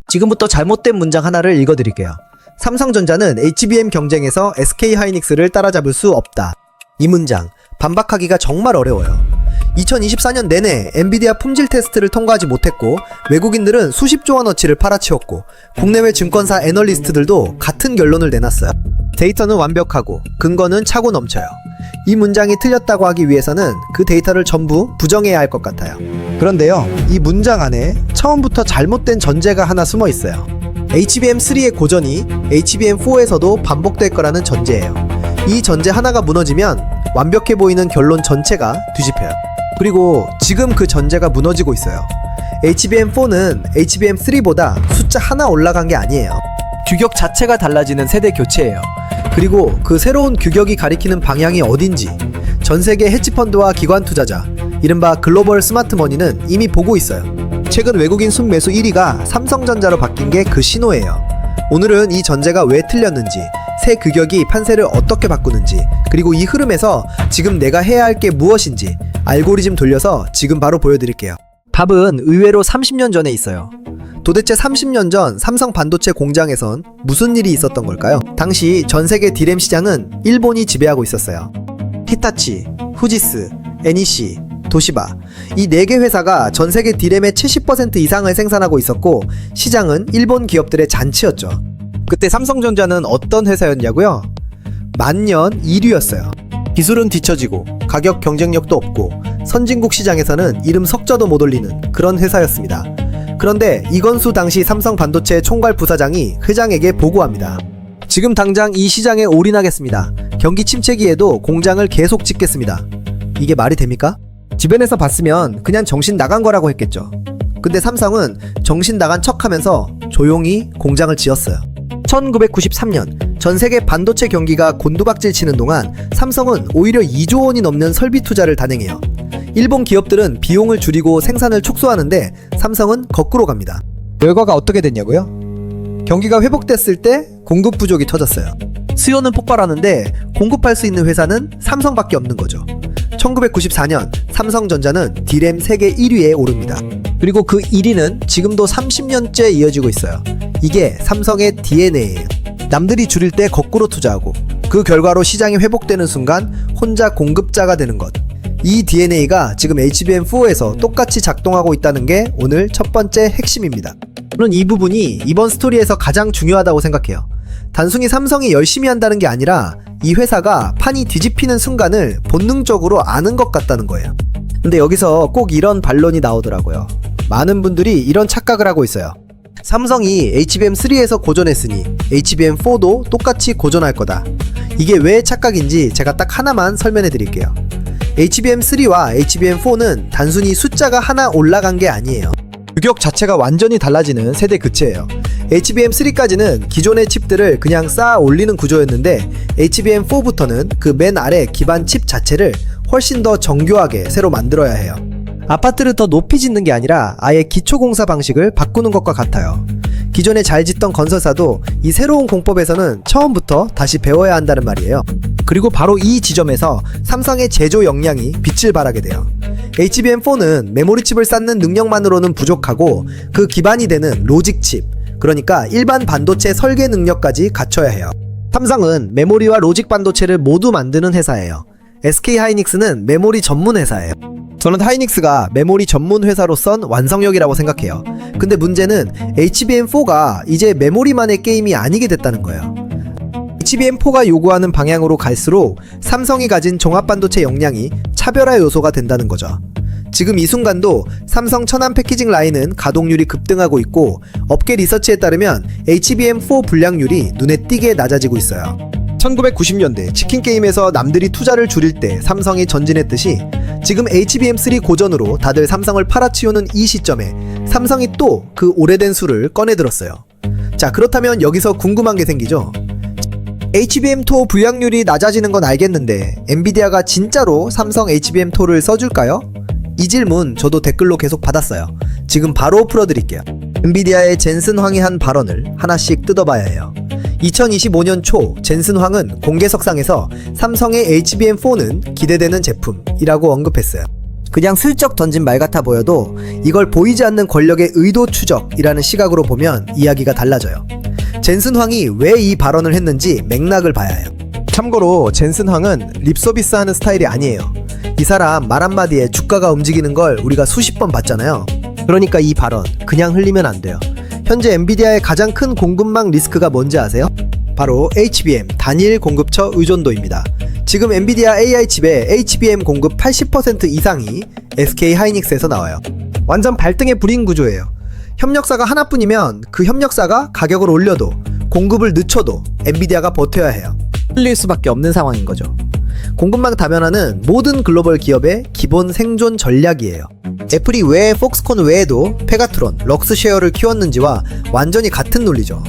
지금부터 잘못된 문장 하나를 읽어드릴게요. 삼성전자는 HBM 경쟁에서 SK 하이닉스를 따라잡을 수 없다. 이 문장 반박하기가 정말 어려워요. 2024년 내내 엔비디아 품질 테스트를 통과하지 못했고 외국인들은 수십조 원어치를 팔아치웠고 국내외 증권사 애널리스트들도 같은 결론을 내놨어요. 데이터는 완벽하고 근거는 차고 넘쳐요. 이 문장이 틀렸다고 하기 위해서는 그 데이터를 전부 부정해야 할 것 같아요. 그런데요, 이 문장 안에 처음부터 잘못된 전제가 하나 숨어 있어요. HBM3의 고전이 HBM4에서도 반복될 거라는 전제예요. 이 전제 하나가 무너지면 완벽해 보이는 결론 전체가 뒤집혀요. 그리고 지금 그 전제가 무너지고 있어요. HBM4는 HBM3보다 숫자 하나 올라간 게 아니에요. 규격 자체가 달라지는 세대 교체예요. 그리고 그 새로운 규격이 가리키는 방향이 어딘지 전 세계 헤지펀드와 기관 투자자, 이른바 글로벌 스마트머니는 이미 보고 있어요. 최근 외국인 순매수 1위가 삼성전자로 바뀐 게 그 신호예요. 오늘은 이 전제가 왜 틀렸는지, 새 규격이 판세를 어떻게 바꾸는지, 그리고 이 흐름에서 지금 내가 해야 할 게 무엇인지 알고리즘 돌려서 지금 바로 보여드릴게요. 답은 의외로 30년 전에 있어요. 도대체 30년 전 삼성 반도체 공장에선 무슨 일이 있었던 걸까요? 당시 전 세계 디램 시장은 일본이 지배하고 있었어요. 히타치, 후지스, NEC, 도시바, 이 4개 회사가 전 세계 디램의 70% 이상을 생산하고 있었고 시장은 일본 기업들의 잔치였죠. 그때 삼성전자는 어떤 회사였냐고요? 만년 1위였어요. 기술은 뒤처지고 가격 경쟁력도 없고 선진국 시장에서는 이름 석자도 못 올리는 그런 회사였습니다. 그런데 이건수 당시 삼성 반도체 총괄 부사장이 회장에게 보고합니다. 지금 당장 이 시장에 올인하겠습니다. 경기 침체기에도 공장을 계속 짓겠습니다. 이게 말이 됩니까? 주변에서 봤으면 그냥 정신 나간 거라고 했겠죠. 근데 삼성은 정신 나간 척하면서 조용히 공장을 지었어요. 1993년 전 세계 반도체 경기가 곤두박질 치는 동안 삼성은 오히려 2조 원이 넘는 설비 투자를 단행해요. 일본 기업들은 비용을 줄이고 생산을 축소하는데 삼성은 거꾸로 갑니다. 결과가 어떻게 됐냐고요? 경기가 회복됐을 때 공급 부족이 터졌어요. 수요는 폭발하는데 공급할 수 있는 회사는 삼성밖에 없는 거죠. 1994년 삼성전자는 디램 세계 1위에 오릅니다. 그리고 그 1위는 지금도 30년째 이어지고 있어요. 이게 삼성의 DNA예요. 남들이 줄일 때 거꾸로 투자하고 그 결과로 시장이 회복되는 순간 혼자 공급자가 되는 것. 이 DNA가 지금 HBM4에서 똑같이 작동하고 있다는 게 오늘 첫 번째 핵심입니다. 저는 이 부분이 이번 스토리에서 가장 중요하다고 생각해요. 단순히 삼성이 열심히 한다는 게 아니라 이 회사가 판이 뒤집히는 순간을 본능적으로 아는 것 같다는 거예요. 근데 여기서 꼭 이런 반론이 나오더라고요. 많은 분들이 이런 착각을 하고 있어요. 삼성이 HBM3에서 고전했으니 HBM4도 똑같이 고전할 거다. 이게 왜 착각인지 제가 딱 하나만 설명해 드릴게요. HBM3와 HBM4는 단순히 숫자가 하나 올라간 게 아니에요. 규격 자체가 완전히 달라지는 세대 교체예요. HBM3까지는 기존의 칩들을 그냥 쌓아 올리는 구조였는데 HBM4부터는 그 맨 아래 기반 칩 자체를 훨씬 더 정교하게 새로 만들어야 해요. 아파트를 더 높이 짓는 게 아니라 아예 기초공사 방식을 바꾸는 것과 같아요. 기존에 잘 짓던 건설사도 이 새로운 공법에서는 처음부터 다시 배워야 한다는 말이에요. 그리고 바로 이 지점에서 삼성의 제조 역량이 빛을 발하게 돼요. HBM4는 메모리칩을 쌓는 능력만으로는 부족하고 그 기반이 되는 로직칩, 그러니까 일반 반도체 설계 능력까지 갖춰야 해요. 삼성은 메모리와 로직 반도체를 모두 만드는 회사예요. SK 하이닉스는 메모리 전문 회사예요. 저는 하이닉스가 메모리 전문 회사로선 완성역이라고 생각해요. 근데 문제는 HBM4가 이제 메모리만의 게임이 아니게 됐다는 거예요. HBM4가 요구하는 방향으로 갈수록 삼성이 가진 종합반도체 역량이 차별화 요소가 된다는 거죠. 지금 이 순간도 삼성 천안 패키징 라인은 가동률이 급등하고 있고 업계 리서치에 따르면 HBM4 불량률이 눈에 띄게 낮아지고 있어요. 1990년대 치킨 게임에서 남들이 투자를 줄일 때 삼성이 전진했듯이 지금 HBM3 고전으로 다들 삼성을 팔아치우는 이 시점에 삼성이 또 그 오래된 수를 꺼내들었어요. 자, 그렇다면 여기서 궁금한 게 생기죠. HBM4 불량률이 낮아지는 건 알겠는데 엔비디아가 진짜로 삼성 HBM4를 써줄까요? 이 질문 저도 댓글로 계속 받았어요. 지금 바로 풀어드릴게요. 엔비디아의 젠슨 황이 한 발언을 하나씩 뜯어봐야 해요. 2025년 초 젠슨 황은 공개석상에서 삼성의 HBM4는 기대되는 제품이라고 언급했어요. 그냥 슬쩍 던진 말 같아 보여도 이걸 보이지 않는 권력의 의도 추적이라는 시각으로 보면 이야기가 달라져요. 젠슨 황이 왜 이 발언을 했는지 맥락을 봐야 해요. 참고로 젠슨 황은 립서비스 하는 스타일이 아니에요. 이 사람 말 한마디에 주가가 움직이는 걸 우리가 수십 번 봤잖아요. 그러니까 이 발언 그냥 흘리면 안 돼요. 현재 엔비디아의 가장 큰 공급망 리스크가 뭔지 아세요? 바로 HBM 단일 공급처 의존도입니다. 지금 엔비디아 AI 칩의 HBM 공급 80% 이상이 SK 하이닉스에서 나와요. 완전 발등에 불인 구조예요. 협력사가 하나뿐이면 그 협력사가 가격을 올려도 공급을 늦춰도 엔비디아가 버텨야 해요. 흘릴 수밖에 없는 상황인 거죠. 공급망 다변화는 모든 글로벌 기업의 기본 생존 전략이에요. 애플이 왜 폭스콘 외에도 페가트론, 럭스쉐어를 키웠는지와 완전히 같은 논리죠.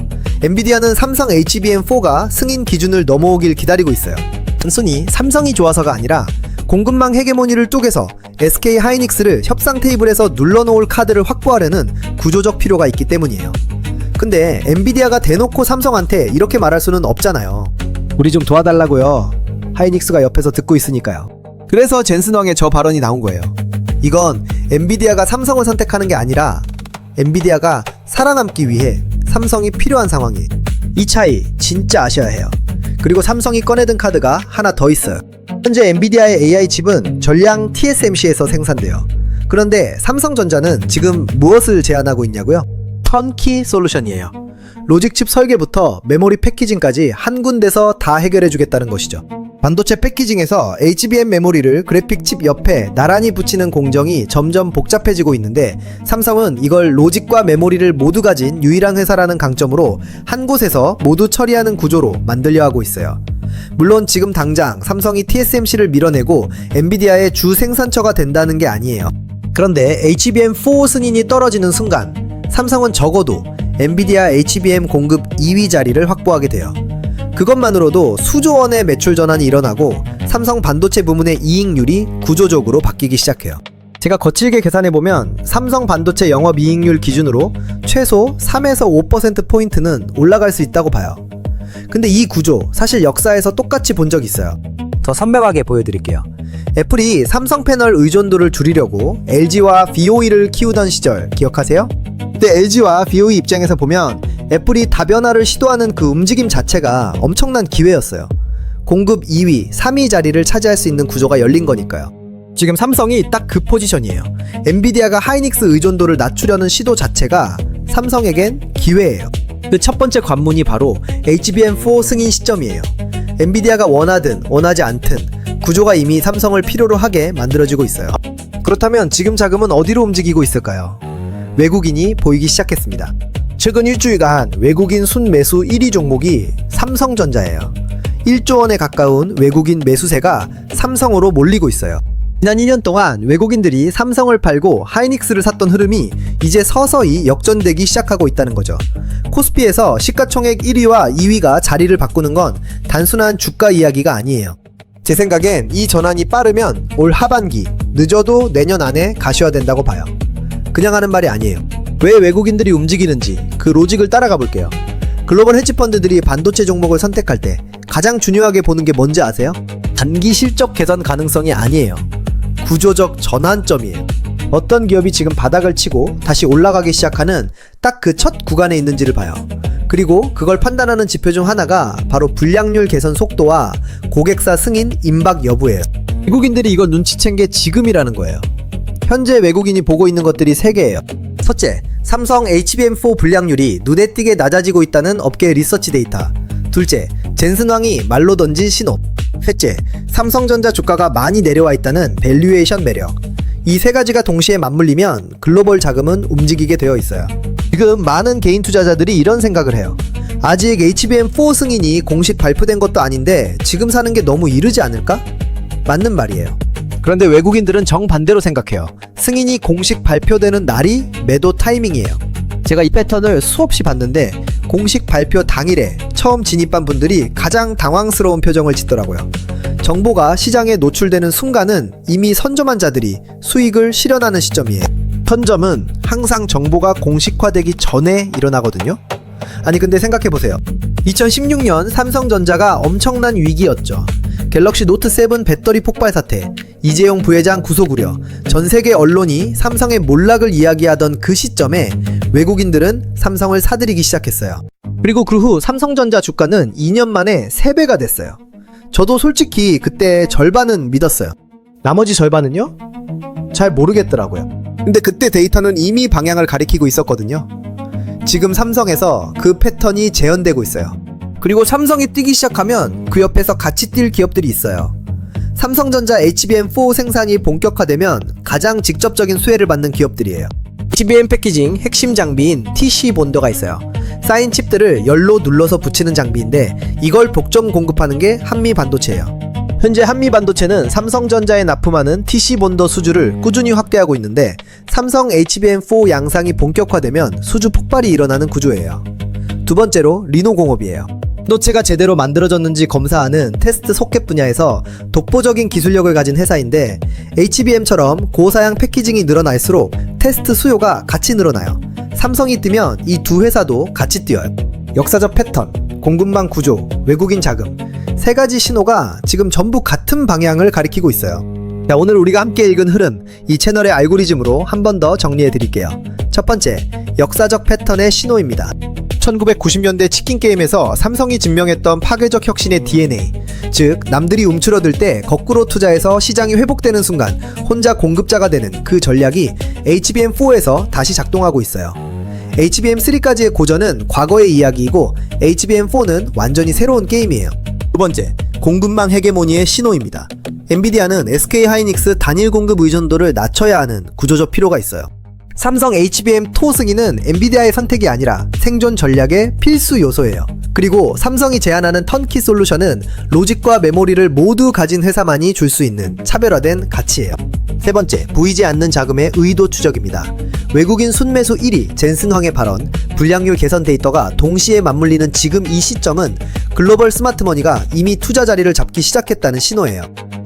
엔비디아는 삼성 HBM4가 승인 기준을 넘어오길 기다리고 있어요. 단순히 삼성이 좋아서가 아니라 공급망 헤게모니를 쪼개서 SK 하이닉스를 협상 테이블에서 눌러놓을 카드를 확보하려는 구조적 필요가 있기 때문이에요. 근데 엔비디아가 대놓고 삼성한테 이렇게 말할 수는 없잖아요. 우리 좀 도와달라고요. 하이닉스가 옆에서 듣고 있으니까요. 그래서 젠슨 황의 저 발언이 나온 거예요. 이건 엔비디아가 삼성을 선택하는 게 아니라 엔비디아가 살아남기 위해 삼성이 필요한 상황이에요. 이 차이 진짜 아셔야 해요. 그리고 삼성이 꺼내든 카드가 하나 더 있어요. 현재 엔비디아의 AI 칩은 전량 TSMC에서 생산돼요. 그런데 삼성전자는 지금 무엇을 제안하고 있냐고요? 턴키 솔루션이에요. 로직칩 설계부터 메모리 패키징까지 한 군데서 다 해결해주겠다는 것이죠. 반도체 패키징에서 HBM 메모리를 그래픽칩 옆에 나란히 붙이는 공정이 점점 복잡해지고 있는데 삼성은 이걸 로직과 메모리를 모두 가진 유일한 회사라는 강점으로 한 곳에서 모두 처리하는 구조로 만들려 하고 있어요. 물론 지금 당장 삼성이 TSMC를 밀어내고 엔비디아의 주 생산처가 된다는 게 아니에요. 그런데 HBM4 승인이 떨어지는 순간 삼성은 적어도 엔비디아 HBM 공급 2위 자리를 확보하게 돼요. 그것만으로도 수조 원의 매출 전환이 일어나고 삼성 반도체 부문의 이익률이 구조적으로 바뀌기 시작해요. 제가 거칠게 계산해보면 삼성 반도체 영업이익률 기준으로 최소 3에서 5%포인트는 올라갈 수 있다고 봐요. 근데 이 구조 사실 역사에서 똑같이 본 적이 있어요. 더 선명하게 보여드릴게요. 애플이 삼성 패널 의존도를 줄이려고 LG와 BOE를 키우던 시절 기억하세요? 그때 LG와 BOE 입장에서 보면 애플이 다변화를 시도하는 그 움직임 자체가 엄청난 기회였어요. 공급 2위, 3위 자리를 차지할 수 있는 구조가 열린 거니까요. 지금 삼성이 딱 그 포지션이에요. 엔비디아가 하이닉스 의존도를 낮추려는 시도 자체가 삼성에겐 기회예요. 그 첫 번째 관문이 바로 HBM4 승인 시점이에요. 엔비디아가 원하든 원하지 않든 구조가 이미 삼성을 필요로 하게 만들어지고 있어요. 그렇다면 지금 자금은 어디로 움직이고 있을까요? 외국인이 보이기 시작했습니다. 최근 일주일간 외국인 순매수 1위 종목이 삼성전자예요. 1조 원에 가까운 외국인 매수세가 삼성으로 몰리고 있어요. 지난 2년 동안 외국인들이 삼성을 팔고 하이닉스를 샀던 흐름이 이제 서서히 역전되기 시작하고 있다는 거죠. 코스피에서 시가총액 1위와 2위가 자리를 바꾸는 건 단순한 주가 이야기가 아니에요. 제 생각엔 이 전환이 빠르면 올 하반기, 늦어도 내년 안에 가시화된다고 봐요. 그냥 하는 말이 아니에요. 왜 외국인들이 움직이는지 그 로직을 따라가 볼게요. 글로벌 헤지펀드들이 반도체 종목을 선택할 때 가장 중요하게 보는 게 뭔지 아세요? 단기 실적 개선 가능성이 아니에요. 구조적 전환점이에요. 어떤 기업이 지금 바닥을 치고 다시 올라가기 시작하는 딱 그 첫 구간에 있는지를 봐요. 그리고 그걸 판단하는 지표 중 하나가 바로 불량률 개선 속도와 고객사 승인 임박 여부예요. 외국인들이 이걸 눈치챈 게 지금이라는 거예요. 현재 외국인이 보고 있는 것들이 3개예요. 첫째, 삼성 HBM4 불량률이 눈에 띄게 낮아지고 있다는 업계 리서치 데이터. 둘째, 젠슨왕이 말로 던진 신호. 셋째, 삼성전자 주가가 많이 내려와 있다는 밸류에이션 매력. 이 3가지가 동시에 맞물리면 글로벌 자금은 움직이게 되어 있어요. 지금 많은 개인 투자자들이 이런 생각을 해요. 아직 HBM4 승인이 공식 발표된 것도 아닌데 지금 사는 게 너무 이르지 않을까? 맞는 말이에요. 그런데 외국인들은 정반대로 생각해요. 승인이 공식 발표되는 날이 매도 타이밍이에요. 제가 이 패턴을 수없이 봤는데 공식 발표 당일에 처음 진입한 분들이 가장 당황스러운 표정을 짓더라고요. 정보가 시장에 노출되는 순간은 이미 선점한 자들이 수익을 실현하는 시점이에요. 선점은 항상 정보가 공식화되기 전에 일어나거든요. 아니 근데 생각해보세요. 2016년 삼성전자가 엄청난 위기였죠. 갤럭시 노트 7 배터리 폭발 사태, 이재용 부회장 구속 우려, 전세계 언론이 삼성의 몰락을 이야기하던 그 시점에 외국인들은 삼성을 사들이기 시작했어요. 그리고 그 후 삼성전자 주가는 2년 만에 3배가 됐어요. 저도 솔직히 그때 절반은 믿었어요. 나머지 절반은요? 잘 모르겠더라고요. 근데 그때 데이터는 이미 방향을 가리키고 있었거든요. 지금 삼성에서 그 패턴이 재현되고 있어요. 그리고 삼성이 뛰기 시작하면 그 옆에서 같이 뛸 기업들이 있어요. 삼성전자 HBM4 생산이 본격화되면 가장 직접적인 수혜를 받는 기업들이에요. HBM 패키징 핵심 장비인 TC 본더가 있어요. 쌓인 칩들을 열로 눌러서 붙이는 장비인데 이걸 복점 공급하는 게 한미반도체예요. 현재 한미반도체는 삼성전자에 납품하는 TC 본더 수주를 꾸준히 확대하고 있는데 삼성 HBM4 양상이 본격화되면 수주 폭발이 일어나는 구조예요. 두 번째로 리노공업이에요. 반도체가 제대로 만들어졌는지 검사하는 테스트 소켓 분야에서 독보적인 기술력을 가진 회사인데 HBM처럼 고사양 패키징이 늘어날수록 테스트 수요가 같이 늘어나요. 삼성이 뛰면 이 두 회사도 같이 뛰어요. 역사적 패턴, 공급망 구조, 외국인 자금 3가지 신호가 지금 전부 같은 방향을 가리키고 있어요. 자, 오늘 우리가 함께 읽은 흐름, 이 채널의 알고리즘으로 한 번 더 정리해 드릴게요. 첫 번째, 역사적 패턴의 신호입니다. 1990년대 치킨 게임에서 삼성이 증명했던 파괴적 혁신의 DNA, 즉 남들이 움츠러들 때 거꾸로 투자해서 시장이 회복되는 순간 혼자 공급자가 되는 그 전략이 HBM4에서 다시 작동하고 있어요. HBM3까지의 고전은 과거의 이야기이고 HBM4는 완전히 새로운 게임이에요. 두 번째, 공급망 헤게모니의 신호입니다. 엔비디아는 SK 하이닉스 단일 공급 의존도를 낮춰야 하는 구조적 필요가 있어요. 삼성 HBM2 승인은 엔비디아의 선택이 아니라 생존 전략의 필수 요소예요. 그리고 삼성이 제안하는 턴키 솔루션은 로직과 메모리를 모두 가진 회사만이 줄 수 있는 차별화된 가치예요. 세 번째, 보이지 않는 자금의 의도 추적입니다. 외국인 순매수 1위 젠슨황의 발언, 불량률 개선 데이터가 동시에 맞물리는 지금 이 시점은 글로벌 스마트머니가 이미 투자 자리를 잡기 시작했다는 신호예요.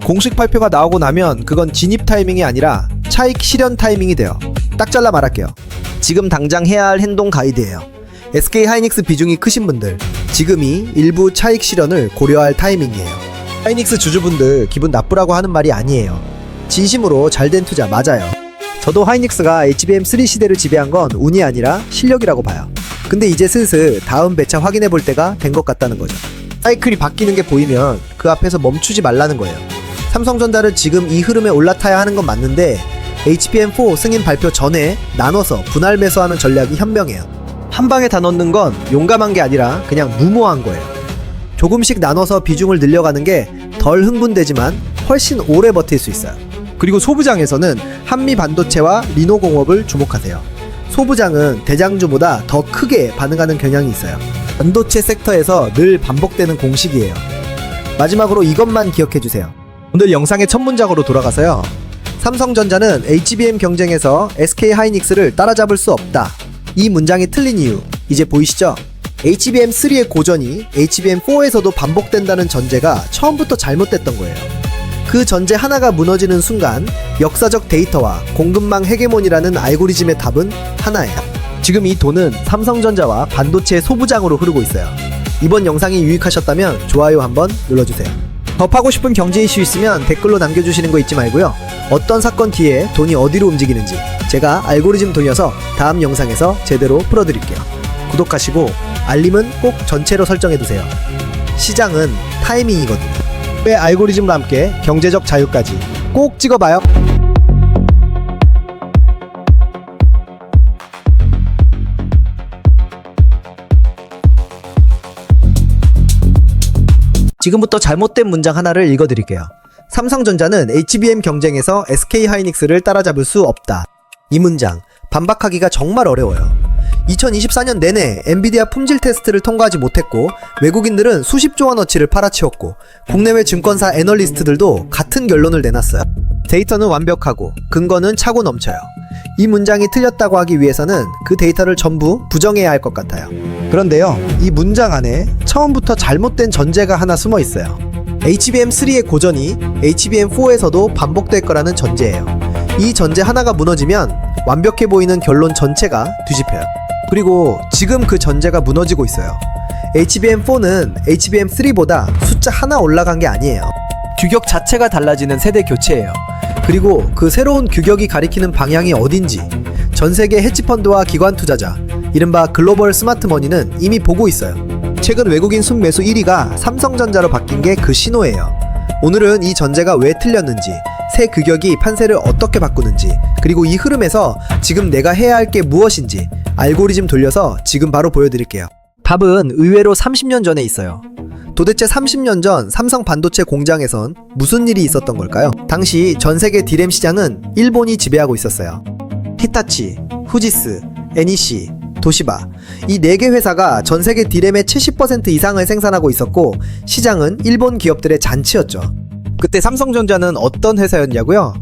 공식 발표가 나오고 나면 그건 진입 타이밍이 아니라 차익 실현 타이밍이 돼요. 딱 잘라 말할게요. 지금 당장 해야 할 행동 가이드예요. SK 하이닉스 비중이 크신 분들, 지금이 일부 차익 실현을 고려할 타이밍이에요. 하이닉스 주주분들 기분 나쁘라고 하는 말이 아니에요. 진심으로 잘된 투자 맞아요. 저도 하이닉스가 HBM3 시대를 지배한 건 운이 아니라 실력이라고 봐요. 근데 이제 슬슬 다음 배차 확인해 볼 때가 된 것 같다는 거죠. 사이클이 바뀌는 게 보이면 그 앞에서 멈추지 말라는 거예요. 삼성전자를 지금 이 흐름에 올라타야 하는 건 맞는데 HBM4 승인 발표 전에 나눠서 분할 매수하는 전략이 현명해요. 한 방에 다 넣는 건 용감한 게 아니라 그냥 무모한 거예요. 조금씩 나눠서 비중을 늘려가는 게 덜 흥분되지만 훨씬 오래 버틸 수 있어요. 그리고 소부장에서는 한미반도체와 리노공업을 주목하세요. 소부장은 대장주보다 더 크게 반응하는 경향이 있어요. 반도체 섹터에서 늘 반복되는 공식이에요. 마지막으로 이것만 기억해주세요. 오늘 영상의 첫 문장으로 돌아가서요. 삼성전자는 HBM 경쟁에서 SK하이닉스를 따라잡을 수 없다. 이 문장이 틀린 이유 이제 보이시죠? HBM3의 고전이 HBM4에서도 반복된다는 전제가 처음부터 잘못됐던 거예요. 그 전제 하나가 무너지는 순간 역사적 데이터와 공급망 헤게몬이라는 알고리즘의 답은 하나예요. 지금 이 돈은 삼성전자와 반도체 소부장으로 흐르고 있어요. 이번 영상이 유익하셨다면 좋아요 한번 눌러주세요. 더 파고 싶은 경제 이슈 있으면 댓글로 남겨주시는 거 잊지 말고요. 어떤 사건 뒤에 돈이 어디로 움직이는지 제가 알고리즘 돌려서 다음 영상에서 제대로 풀어드릴게요. 구독하시고 알림은 꼭 전체로 설정해두세요. 시장은 타이밍이거든요. 왜 알고리즘과 함께 경제적 자유까지 꼭 찍어봐요. 지금부터 잘못된 문장 하나를 읽어드릴게요. 삼성전자는 HBM 경쟁에서 SK하이닉스를 따라잡을 수 없다. 이 문장 반박하기가 정말 어려워요. 2024년 내내 엔비디아 품질 테스트를 통과하지 못했고 외국인들은 수십조 원어치를 팔아치웠고 국내외 증권사 애널리스트들도 같은 결론을 내놨어요. 데이터는 완벽하고 근거는 차고 넘쳐요. 이 문장이 틀렸다고 하기 위해서는 그 데이터를 전부 부정해야 할 것 같아요. 그런데요, 이 문장 안에 처음부터 잘못된 전제가 하나 숨어 있어요. HBM3의 고전이 HBM4에서도 반복될 거라는 전제예요. 이 전제 하나가 무너지면 완벽해 보이는 결론 전체가 뒤집혀요. 그리고 지금 그 전제가 무너지고 있어요. HBM4는 HBM3보다 숫자 하나 올라간 게 아니에요. 규격 자체가 달라지는 세대 교체예요. 그리고 그 새로운 규격이 가리키는 방향이 어딘지 전 세계 헤지펀드와 기관 투자자, 이른바 글로벌 스마트머니는 이미 보고 있어요. 최근 외국인 순매수 1위가 삼성전자로 바뀐 게 그 신호예요. 오늘은 이 전제가 왜 틀렸는지, 새 규격이 판세를 어떻게 바꾸는지, 그리고 이 흐름에서 지금 내가 해야 할 게 무엇인지 알고리즘 돌려서 지금 바로 보여드릴게요. 답은 의외로 30년 전에 있어요. 도대체 30년 전 삼성 반도체 공장에선 무슨 일이 있었던 걸까요? 당시 전 세계 디램 시장은 일본이 지배하고 있었어요. 히타치, 후지스, NEC, 도시바, 이 4개 회사가 전 세계 디램의 70% 이상을 생산하고 있었고 시장은 일본 기업들의 잔치였죠. 그때 삼성전자는 어떤 회사였냐고요?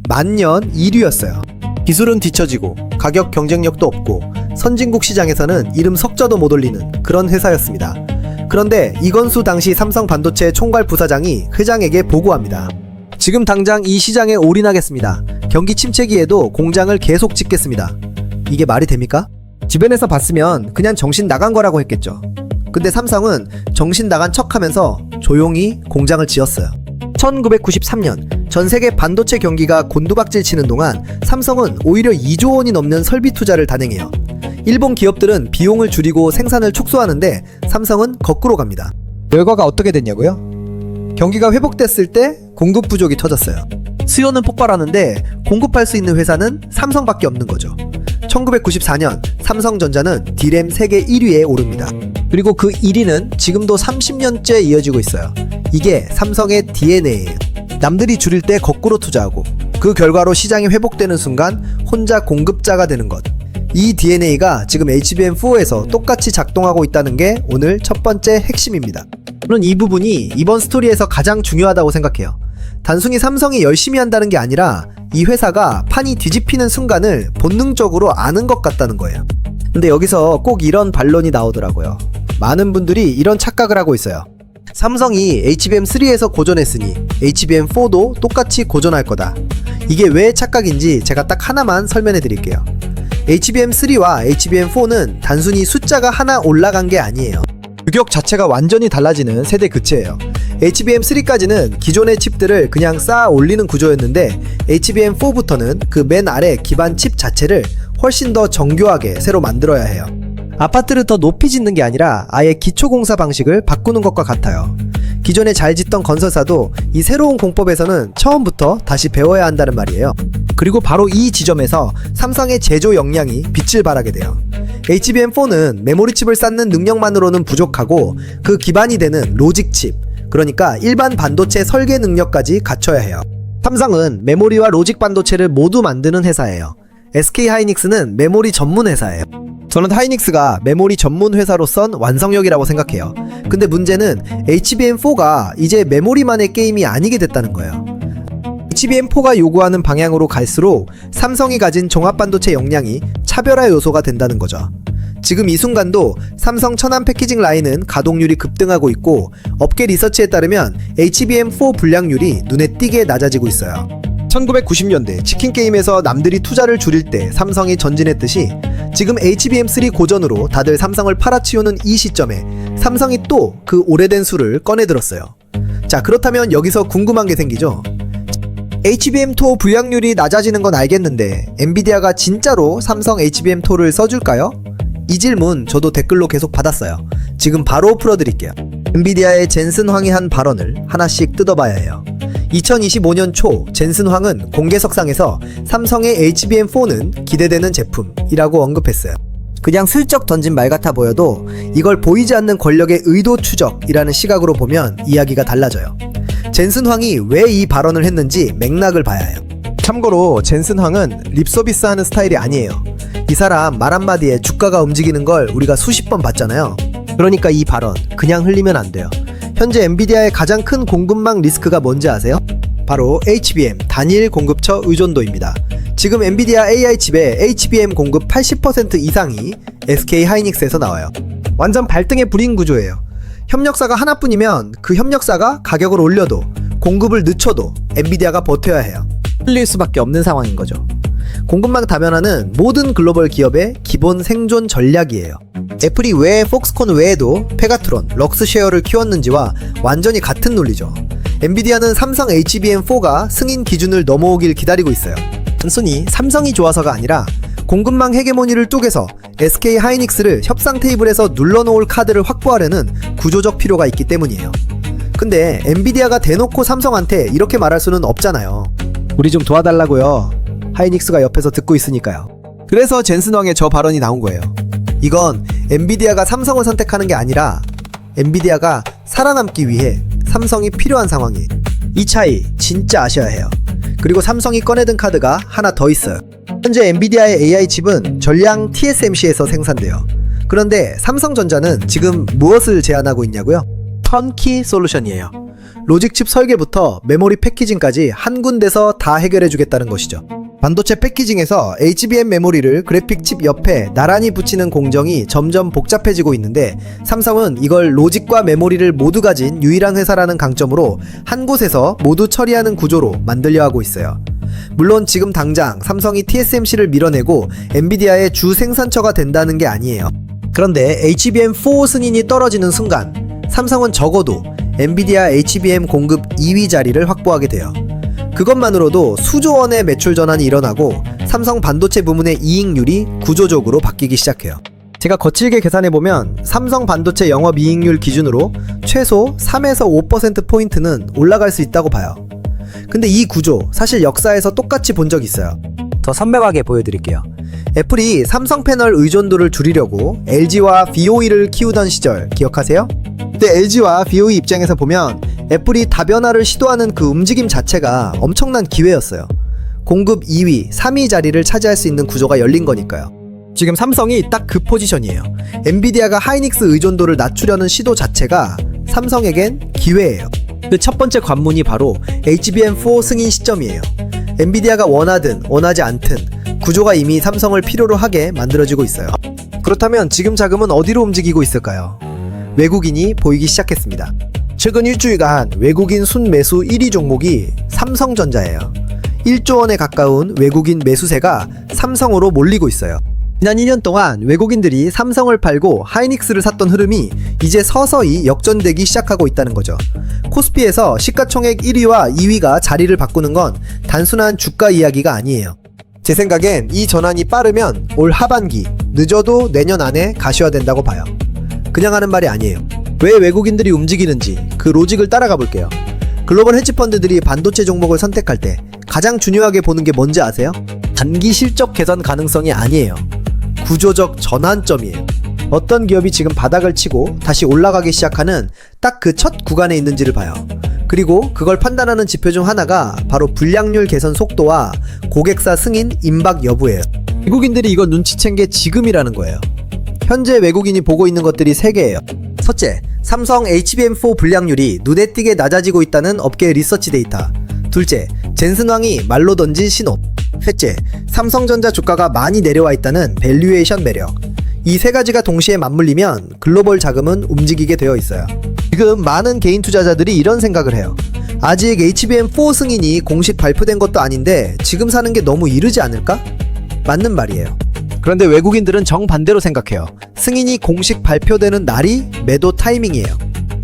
만년 1위였어요. 기술은 뒤처지고 가격 경쟁력도 없고 선진국 시장에서는 이름 석자도 못 올리는 그런 회사였습니다. 그런데 이건수 당시 삼성 반도체 총괄 부사장이 회장에게 보고합니다. 지금 당장 이 시장에 올인하겠습니다. 경기 침체기에도 공장을 계속 짓겠습니다. 이게 말이 됩니까? 주변에서 봤으면 그냥 정신 나간 거라고 했겠죠. 근데 삼성은 정신 나간 척하면서 조용히 공장을 지었어요. 1993년 전 세계 반도체 경기가 곤두박질 치는 동안 삼성은 오히려 2조 원이 넘는 설비 투자를 단행해요. 일본 기업들은 비용을 줄이고 생산을 축소하는데 삼성은 거꾸로 갑니다. 결과가 어떻게 됐냐고요? 경기가 회복됐을 때 공급 부족이 터졌어요. 수요는 폭발하는데 공급할 수 있는 회사는 삼성밖에 없는 거죠. 1994년 삼성전자는 디램 세계 1위에 오릅니다. 그리고 그 1위는 지금도 30년째 이어지고 있어요. 이게 삼성의 DNA예요. 남들이 줄일 때 거꾸로 투자하고 그 결과로 시장이 회복되는 순간 혼자 공급자가 되는 것. 이 DNA가 지금 HBM4에서 똑같이 작동하고 있다는 게 오늘 첫 번째 핵심입니다. 저는 이 부분이 이번 스토리에서 가장 중요하다고 생각해요. 단순히 삼성이 열심히 한다는 게 아니라 이 회사가 판이 뒤집히는 순간을 본능적으로 아는 것 같다는 거예요. 근데 여기서 꼭 이런 반론이 나오더라고요. 많은 분들이 이런 착각을 하고 있어요. 삼성이 HBM3에서 고전했으니 HBM4도 똑같이 고전할 거다. 이게 왜 착각인지 제가 딱 하나만 설명해 드릴게요. HBM3와 HBM4는 단순히 숫자가 하나 올라간 게 아니에요. 규격 자체가 완전히 달라지는 세대 교체예요. HBM3까지는 기존의 칩들을 그냥 쌓아 올리는 구조였는데 HBM4부터는 그 맨 아래 기반 칩 자체를 훨씬 더 정교하게 새로 만들어야 해요. 아파트를 더 높이 짓는 게 아니라 아예 기초공사 방식을 바꾸는 것과 같아요. 기존에 잘 짓던 건설사도 이 새로운 공법에서는 처음부터 다시 배워야 한다는 말이에요. 그리고 바로 이 지점에서 삼성의 제조 역량이 빛을 발하게 돼요. HBM4는 메모리 칩을 쌓는 능력만으로는 부족하고 그 기반이 되는 로직 칩, 그러니까 일반 반도체 설계 능력까지 갖춰야 해요. 삼성은 메모리와 로직 반도체를 모두 만드는 회사예요. SK 하이닉스는 메모리 전문 회사예요. 저는 하이닉스가 메모리 전문 회사로선 완성형이라고 생각해요. 근데 문제는 HBM4가 이제 메모리만의 게임이 아니게 됐다는 거예요. HBM4가 요구하는 방향으로 갈수록 삼성이 가진 종합반도체 역량이 차별화 요소가 된다는 거죠. 지금 이 순간도 삼성 천안 패키징 라인은 가동률이 급등하고 있고 업계 리서치에 따르면 HBM4 불량률이 눈에 띄게 낮아지고 있어요. 1990년대 치킨 게임에서 남들이 투자를 줄일 때 삼성이 전진했듯이 지금 HBM3 고전으로 다들 삼성을 팔아치우는 이 시점에 삼성이 또 그 오래된 수를 꺼내들었어요. 자, 그렇다면 여기서 궁금한 게 생기죠. HBM2 불량률이 낮아지는 건 알겠는데 엔비디아가 진짜로 삼성 HBM2를 써줄까요? 이 질문 저도 댓글로 계속 받았어요. 지금 바로 풀어드릴게요. 엔비디아의 젠슨 황이 한 발언을 하나씩 뜯어봐야 해요. 2025년 초 젠슨 황은 공개석상에서 삼성의 HBM4는 기대되는 제품이라고 언급했어요. 그냥 슬쩍 던진 말 같아 보여도 이걸 보이지 않는 권력의 의도 추적이라는 시각으로 보면 이야기가 달라져요. 젠슨 황이 왜 이 발언을 했는지 맥락을 봐야 해요. 참고로 젠슨 황은 립서비스 하는 스타일이 아니에요. 이 사람 말 한마디에 주가가 움직이는 걸 우리가 수십 번 봤잖아요. 그러니까 이 발언 그냥 흘리면 안 돼요. 현재 엔비디아의 가장 큰 공급망 리스크가 뭔지 아세요? 바로 HBM 단일 공급처 의존도입니다. 지금 엔비디아 AI 칩의 HBM 공급 80% 이상이 SK 하이닉스에서 나와요. 완전 발등에 불인 구조예요. 협력사가 하나뿐이면 그 협력사가 가격을 올려도 공급을 늦춰도 엔비디아가 버텨야 해요. 흘릴 수밖에 없는 상황인 거죠. 공급망 다변화는 모든 글로벌 기업의 기본 생존 전략이에요. 애플이 왜 폭스콘 외에도 페가트론, 럭스쉐어를 키웠는지와 완전히 같은 논리죠. 엔비디아는 삼성 HBM4가 승인 기준을 넘어오길 기다리고 있어요. 단순히 삼성이 좋아서가 아니라 공급망 헤게모니를 쪼개서 SK 하이닉스를 협상 테이블에서 눌러놓을 카드를 확보하려는 구조적 필요가 있기 때문이에요. 근데 엔비디아가 대놓고 삼성한테 이렇게 말할 수는 없잖아요. 우리 좀 도와달라고요. 하이닉스가 옆에서 듣고 있으니까요. 그래서 젠슨 황의 저 발언이 나온 거예요. 이건 엔비디아가 삼성을 선택하는 게 아니라 엔비디아가 살아남기 위해 삼성이 필요한 상황이에요. 이 차이 진짜 아셔야 해요. 그리고 삼성이 꺼내든 카드가 하나 더 있어요. 현재 엔비디아의 AI 칩은 전량 TSMC에서 생산돼요. 그런데 삼성전자는 지금 무엇을 제안하고 있냐고요? 턴키 솔루션이에요. 로직 칩 설계부터 메모리 패키징까지 한 군데서 다 해결해 주겠다는 것이죠. 반도체 패키징에서 HBM 메모리를 그래픽 칩 옆에 나란히 붙이는 공정이 점점 복잡해지고 있는데 삼성은 이걸 로직과 메모리를 모두 가진 유일한 회사라는 강점으로 한 곳에서 모두 처리하는 구조로 만들려 하고 있어요. 물론 지금 당장 삼성이 TSMC를 밀어내고 엔비디아의 주 생산처가 된다는 게 아니에요. 그런데 HBM4 승인이 떨어지는 순간 삼성은 적어도 엔비디아 HBM 공급 2위 자리를 확보하게 돼요. 그것만으로도 수조 원의 매출 전환이 일어나고 삼성 반도체 부문의 이익률이 구조적으로 바뀌기 시작해요. 제가 거칠게 계산해보면 삼성 반도체 영업이익률 기준으로 최소 3에서 5%포인트는 올라갈 수 있다고 봐요. 근데 이 구조 사실 역사에서 똑같이 본 적 있어요. 더 선명하게 보여드릴게요. 애플이 삼성 패널 의존도를 줄이려고 LG와 BOE를 키우던 시절 기억하세요? 그때 LG와 BOE 입장에서 보면 애플이 다변화를 시도하는 그 움직임 자체가 엄청난 기회였어요. 공급 2위, 3위 자리를 차지할 수 있는 구조가 열린 거니까요. 지금 삼성이 딱 그 포지션이에요. 엔비디아가 하이닉스 의존도를 낮추려는 시도 자체가 삼성에겐 기회예요. 그 첫 번째 관문이 바로 HBM4 승인 시점이에요. 엔비디아가 원하든 원하지 않든 구조가 이미 삼성을 필요로 하게 만들어지고 있어요. 그렇다면 지금 자금은 어디로 움직이고 있을까요? 외국인이 보이기 시작했습니다. 최근 일주일간 외국인 순매수 1위 종목이 삼성전자예요. 1조 원에 가까운 외국인 매수세가 삼성으로 몰리고 있어요. 지난 2년 동안 외국인들이 삼성을 팔고 하이닉스를 샀던 흐름이 이제 서서히 역전되기 시작하고 있다는 거죠. 코스피에서 시가총액 1위와 2위가 자리를 바꾸는 건 단순한 주가 이야기가 아니에요. 제 생각엔 이 전환이 빠르면 올 하반기, 늦어도 내년 안에 가시화된다고 봐요. 그냥 하는 말이 아니에요. 왜 외국인들이 움직이는지 그 로직을 따라가 볼게요. 글로벌 헤지펀드들이 반도체 종목을 선택할 때 가장 중요하게 보는 게 뭔지 아세요? 단기 실적 개선 가능성이 아니에요. 구조적 전환점이에요. 어떤 기업이 지금 바닥을 치고 다시 올라가기 시작하는 딱 그 첫 구간에 있는지를 봐요. 그리고 그걸 판단하는 지표 중 하나가 바로 불량률 개선 속도와 고객사 승인 임박 여부예요. 외국인들이 이거 눈치챈 게 지금이라는 거예요. 현재 외국인이 보고 있는 것들이 3개예요. 첫째, 삼성 HBM4 불량률이 눈에 띄게 낮아지고 있다는 업계 리서치 데이터. 둘째, 젠슨왕이 말로 던진 신호. 셋째, 삼성전자 주가가 많이 내려와 있다는 밸류에이션 매력. 이 3가지가 동시에 맞물리면 글로벌 자금은 움직이게 되어 있어요. 지금 많은 개인 투자자들이 이런 생각을 해요. 아직 HBM4 승인이 공식 발표된 것도 아닌데 지금 사는 게 너무 이르지 않을까? 맞는 말이에요. 그런데 외국인들은 정반대로 생각해요. 승인이 공식 발표되는 날이 매도 타이밍이에요.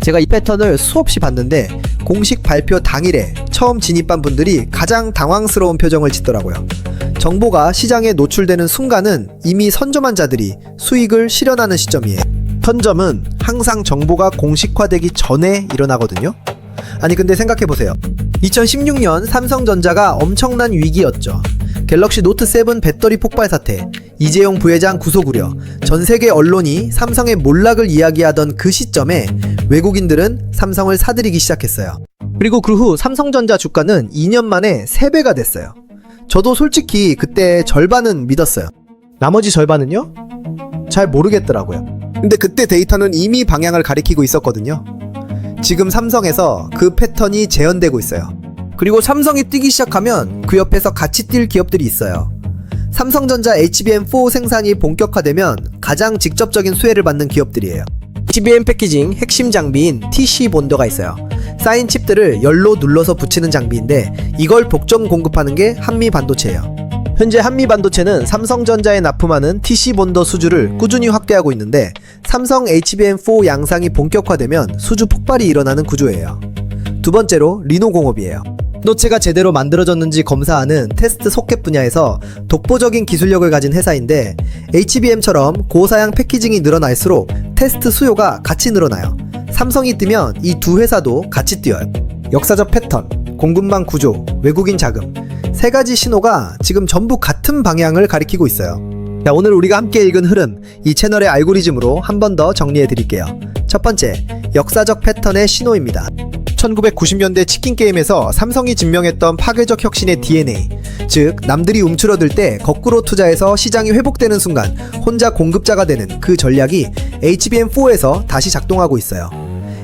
제가 이 패턴을 수없이 봤는데 공식 발표 당일에 처음 진입한 분들이 가장 당황스러운 표정을 짓더라고요. 정보가 시장에 노출되는 순간은 이미 선점한 자들이 수익을 실현하는 시점이에요. 선점은 항상 정보가 공식화되기 전에 일어나거든요. 아니 근데 생각해보세요. 2016년 삼성전자가 엄청난 위기였죠. 갤럭시 노트 7 배터리 폭발 사태, 이재용 부회장 구속 우려, 전세계 언론이 삼성의 몰락을 이야기하던 그 시점에 외국인들은 삼성을 사들이기 시작했어요. 그리고 그 후 삼성전자 주가는 2년 만에 3배가 됐어요. 저도 솔직히 그때 절반은 믿었어요. 나머지 절반은요? 잘 모르겠더라고요. 근데 그때 데이터는 이미 방향을 가리키고 있었거든요. 지금 삼성에서 그 패턴이 재현되고 있어요. 그리고 삼성이 뛰기 시작하면 그 옆에서 같이 뛸 기업들이 있어요. 삼성전자 HBM4 생산이 본격화되면 가장 직접적인 수혜를 받는 기업들이에요. HBM 패키징 핵심 장비인 TC 본더가 있어요. 쌓인 칩들을 열로 눌러서 붙이는 장비인데 이걸 독점 공급하는 게 한미반도체예요. 현재 한미반도체는 삼성전자에 납품하는 TC 본더 수주를 꾸준히 확대하고 있는데 삼성 HBM4 양상이 본격화되면 수주 폭발이 일어나는 구조예요. 두 번째로 리노공업이에요. 반도체가 제대로 만들어졌는지 검사하는 테스트 소켓 분야에서 독보적인 기술력을 가진 회사인데 HBM처럼 고사양 패키징이 늘어날수록 테스트 수요가 같이 늘어나요. 삼성이 뜨면 이 두 회사도 같이 뛰어요. 역사적 패턴, 공급망 구조, 외국인 자금 3가지 신호가 지금 전부 같은 방향을 가리키고 있어요. 자, 오늘 우리가 함께 읽은 흐름, 이 채널의 알고리즘으로 한 번 더 정리해 드릴게요. 첫 번째, 역사적 패턴의 신호입니다. 1990년대 치킨 게임에서 삼성이 증명했던 파괴적 혁신의 DNA, 즉 남들이 움츠러들 때 거꾸로 투자해서 시장이 회복되는 순간 혼자 공급자가 되는 그 전략이 HBM4에서 다시 작동하고 있어요.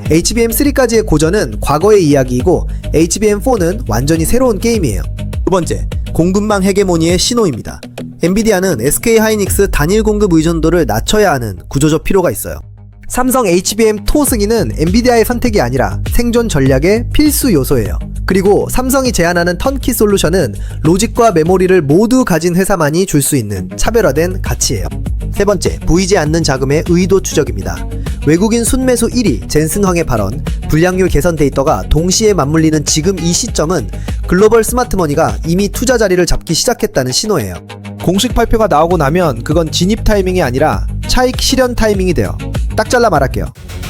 HBM3까지의 고전은 과거의 이야기이고 HBM4는 완전히 새로운 게임이에요. 두 번째, 공급망 헤게모니의 신호입니다. 엔비디아는 SK 하이닉스 단일 공급 의존도를 낮춰야 하는 구조적 필요가 있어요. 삼성 HBM2 승인은 엔비디아의 선택이 아니라 생존 전략의 필수 요소예요. 그리고 삼성이 제안하는 턴키 솔루션은 로직과 메모리를 모두 가진 회사만이 줄 수 있는 차별화된 가치예요. 세 번째, 보이지 않는 자금의 의도 추적입니다. 외국인 순매수 1위 젠슨황의 발언, 불량률 개선 데이터가 동시에 맞물리는 지금 이 시점은 글로벌 스마트머니가 이미 투자 자리를 잡기 시작했다는 신호예요. 공식 발표가 나오고 나면 그건 진입 타이밍이 아니라 차익 실현 타이밍이 돼요. 딱 잘라 말할게요.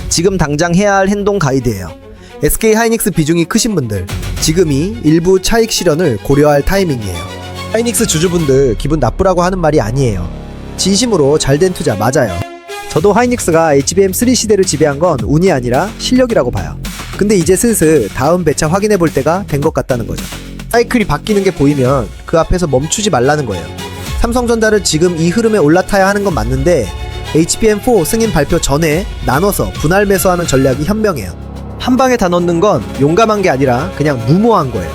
지금 당장 해야 할 행동 가이드예요. SK하이닉스 비중이 크신 분들, 지금이 일부 차익 실현을 고려할 타이밍이에요. 하이닉스 주주분들 기분 나쁘라고 하는 말이 아니에요. 진심으로 잘된 투자 맞아요. 저도 하이닉스가 HBM3 시대를 지배한 건 운이 아니라 실력이라고 봐요. 근데 이제 슬슬 다음 배차 확인해 볼 때가 된 것 같다는 거죠. 사이클이 바뀌는 게 보이면 그 앞에서 멈추지 말라는 거예요. 삼성전자를 지금 이 흐름에 올라타야 하는 건 맞는데 HBM4 승인 발표 전에 나눠서 분할 매수하는 전략이 현명해요. 한 방에 다 넣는 건 용감한 게 아니라 그냥 무모한 거예요.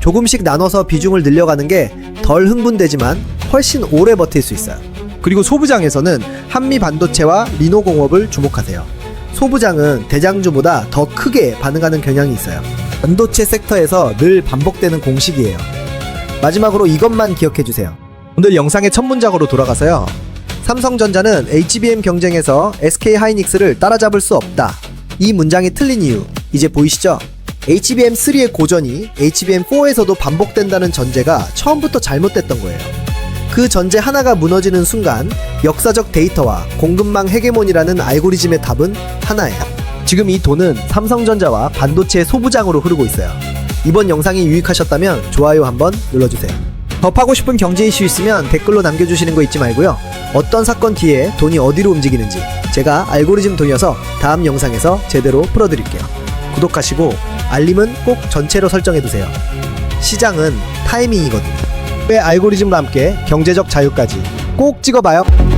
조금씩 나눠서 비중을 늘려가는 게 덜 흥분되지만 훨씬 오래 버틸 수 있어요. 그리고 소부장에서는 한미반도체와 리노공업을 주목하세요. 소부장은 대장주보다 더 크게 반응하는 경향이 있어요. 반도체 섹터에서 늘 반복되는 공식이에요. 마지막으로 이것만 기억해주세요. 오늘 영상의 첫 문장으로 돌아가서요. 삼성전자는 HBM 경쟁에서 SK하이닉스를 따라잡을 수 없다. 이 문장이 틀린 이유 이제 보이시죠? HBM3의 고전이 HBM4에서도 반복된다는 전제가 처음부터 잘못됐던 거예요. 그 전제 하나가 무너지는 순간 역사적 데이터와 공급망 헤게몬이라는 알고리즘의 답은 하나예요. 지금 이 돈은 삼성전자와 반도체 소부장으로 흐르고 있어요. 이번 영상이 유익하셨다면 좋아요 한번 눌러주세요. 더 파고 싶은 경제 이슈 있으면 댓글로 남겨주시는 거 잊지 말고요. 어떤 사건 뒤에 돈이 어디로 움직이는지 제가 알고리즘 돌려서 다음 영상에서 제대로 풀어드릴게요. 구독하시고 알림은 꼭 전체로 설정해두세요. 시장은 타이밍이거든요. 왜 알고리즘과 함께 경제적 자유까지 꼭 찍어봐요.